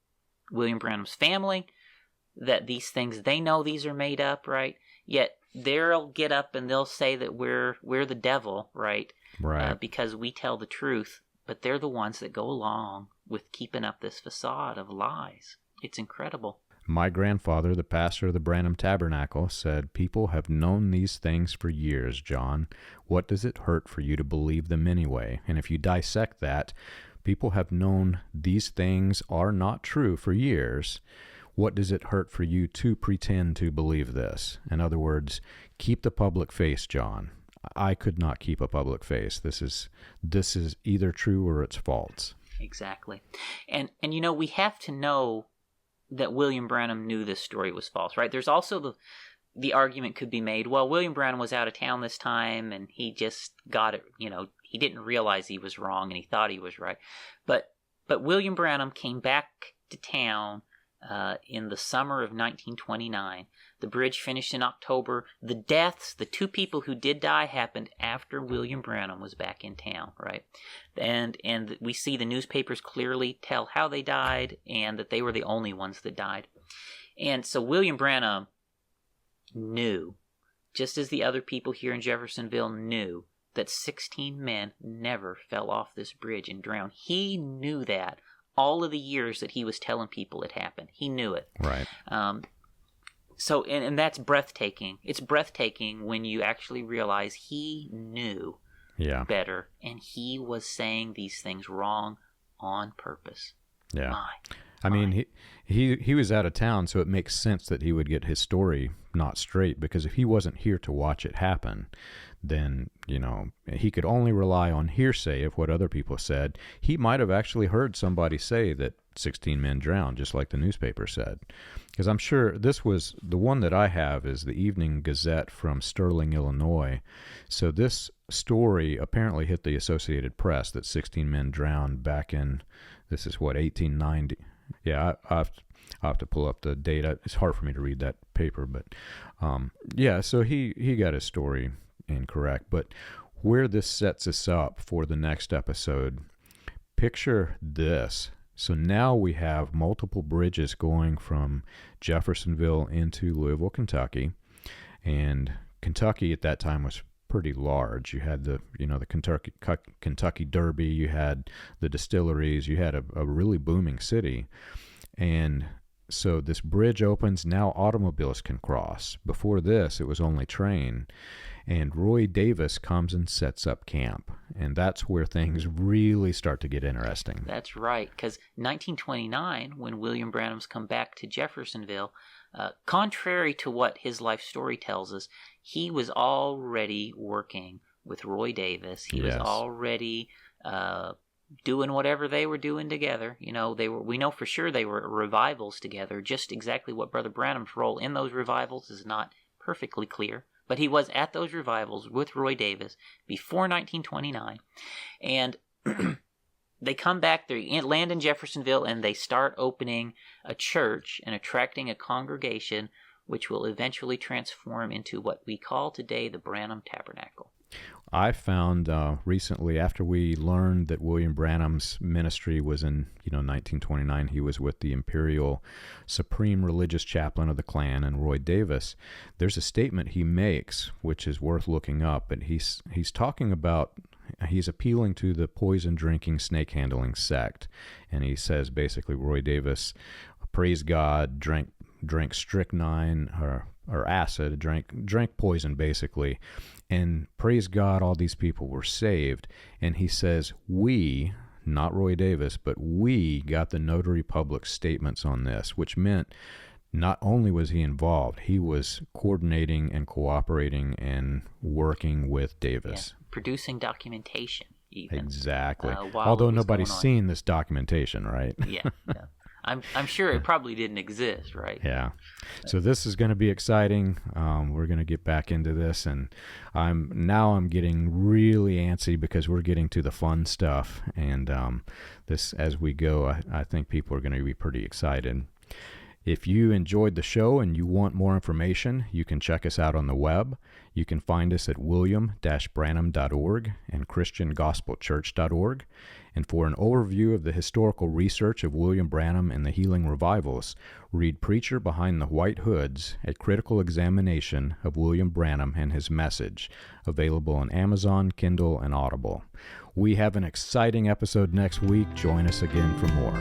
S2: William Branham's family that these things, they know these are made up, right? Yet they'll get up and they'll say that we're the devil, right? Right. Because we tell the truth, but they're the ones that go along with keeping up this facade of lies. It's incredible.
S1: My grandfather, the pastor of the Branham Tabernacle, said, "People have known these things for years, John. What does it hurt for you to believe them anyway?" And if you dissect that, people have known these things are not true for years. What does it hurt for you to pretend to believe this? In other words, keep the public face, John. I could not keep a public face. This is either true or it's false.
S2: Exactly. And we have to know that William Branham knew this story was false, right? There's also the argument could be made, well, William Branham was out of town this time and he just got it, he didn't realize he was wrong and he thought he was right. But But William Branham came back to town in the summer of 1929. The bridge finished in October. The deaths, the 2 people who did die, happened after William Branham was back in town, right? And we see the newspapers clearly tell how they died and that they were the only ones that died. And so William Branham knew, just as the other people here in Jeffersonville knew, that 16 men never fell off this bridge and drowned. He knew that all of the years that he was telling people it happened. He knew it.
S1: Right.
S2: So, and that's breathtaking. It's breathtaking when you actually realize he knew better, and he was saying these things wrong on purpose.
S1: Yeah. I mean, he was out of town, so it makes sense that he would get his story not straight, because if he wasn't here to watch it happen, then, he could only rely on hearsay of what other people said. He might have actually heard somebody say that 16 men drowned, just like the newspaper said. Because I'm sure this was, the one that I have is the Evening Gazette from Sterling, Illinois. So this story apparently hit the Associated Press that 16 men drowned back in, this is what, 1890. Yeah, I'll have to pull up the data. It's hard for me to read that paper, but so he got his story incorrect. But where this sets us up for the next episode, picture this. So now we have multiple bridges going from Jeffersonville into Louisville, Kentucky, and Kentucky at that time was pretty large. You had the Kentucky Derby, you had the distilleries, you had a really booming city. And so this bridge opens, now automobiles can cross. Before this, it was only train. And Roy Davis comes and sets up camp. And that's where things really start to get interesting.
S2: That's right, because 1929, when William Branham's come back to Jeffersonville, contrary to what his life story tells us, he was already working with Roy Davis. He was already doing whatever they were doing together. We know for sure they were revivals together. Just exactly what Brother Branham's role in those revivals is not perfectly clear. But he was at those revivals with Roy Davis before 1929. And they come back, they land in Jeffersonville, and they start opening a church and attracting a congregation which will eventually transform into what we call today the Branham Tabernacle.
S1: I found recently, after we learned that William Branham's ministry was in 1929, he was with the Imperial Supreme Religious Chaplain of the Klan and Roy Davis. There's a statement he makes which is worth looking up, and he's talking about, he's appealing to the poison drinking, snake handling sect, and he says basically Roy Davis, praise God, drank strychnine or acid, drank poison basically, and praise God, all these people were saved. And he says, we, not Roy Davis, but we got the notary public statements on this, which meant not only was he involved, he was coordinating and cooperating and working with Davis.
S2: Yeah, producing documentation even.
S1: Exactly. Although nobody's seen this documentation, right?
S2: Yeah. I'm sure it probably didn't exist, right?
S1: Yeah. So this is going to be exciting. We're going to get back into this, and I'm getting really antsy because we're getting to the fun stuff, and this, as we go, I think people are going to be pretty excited. If you enjoyed the show and you want more information, you can check us out on the web. You can find us at william-branham.org and christiangospelchurch.org. And for an overview of the historical research of William Branham and the healing revivals, read Preacher Behind the White Hoods, a critical examination of William Branham and his message, available on Amazon, Kindle, and Audible. We have an exciting episode next week. Join us again for more.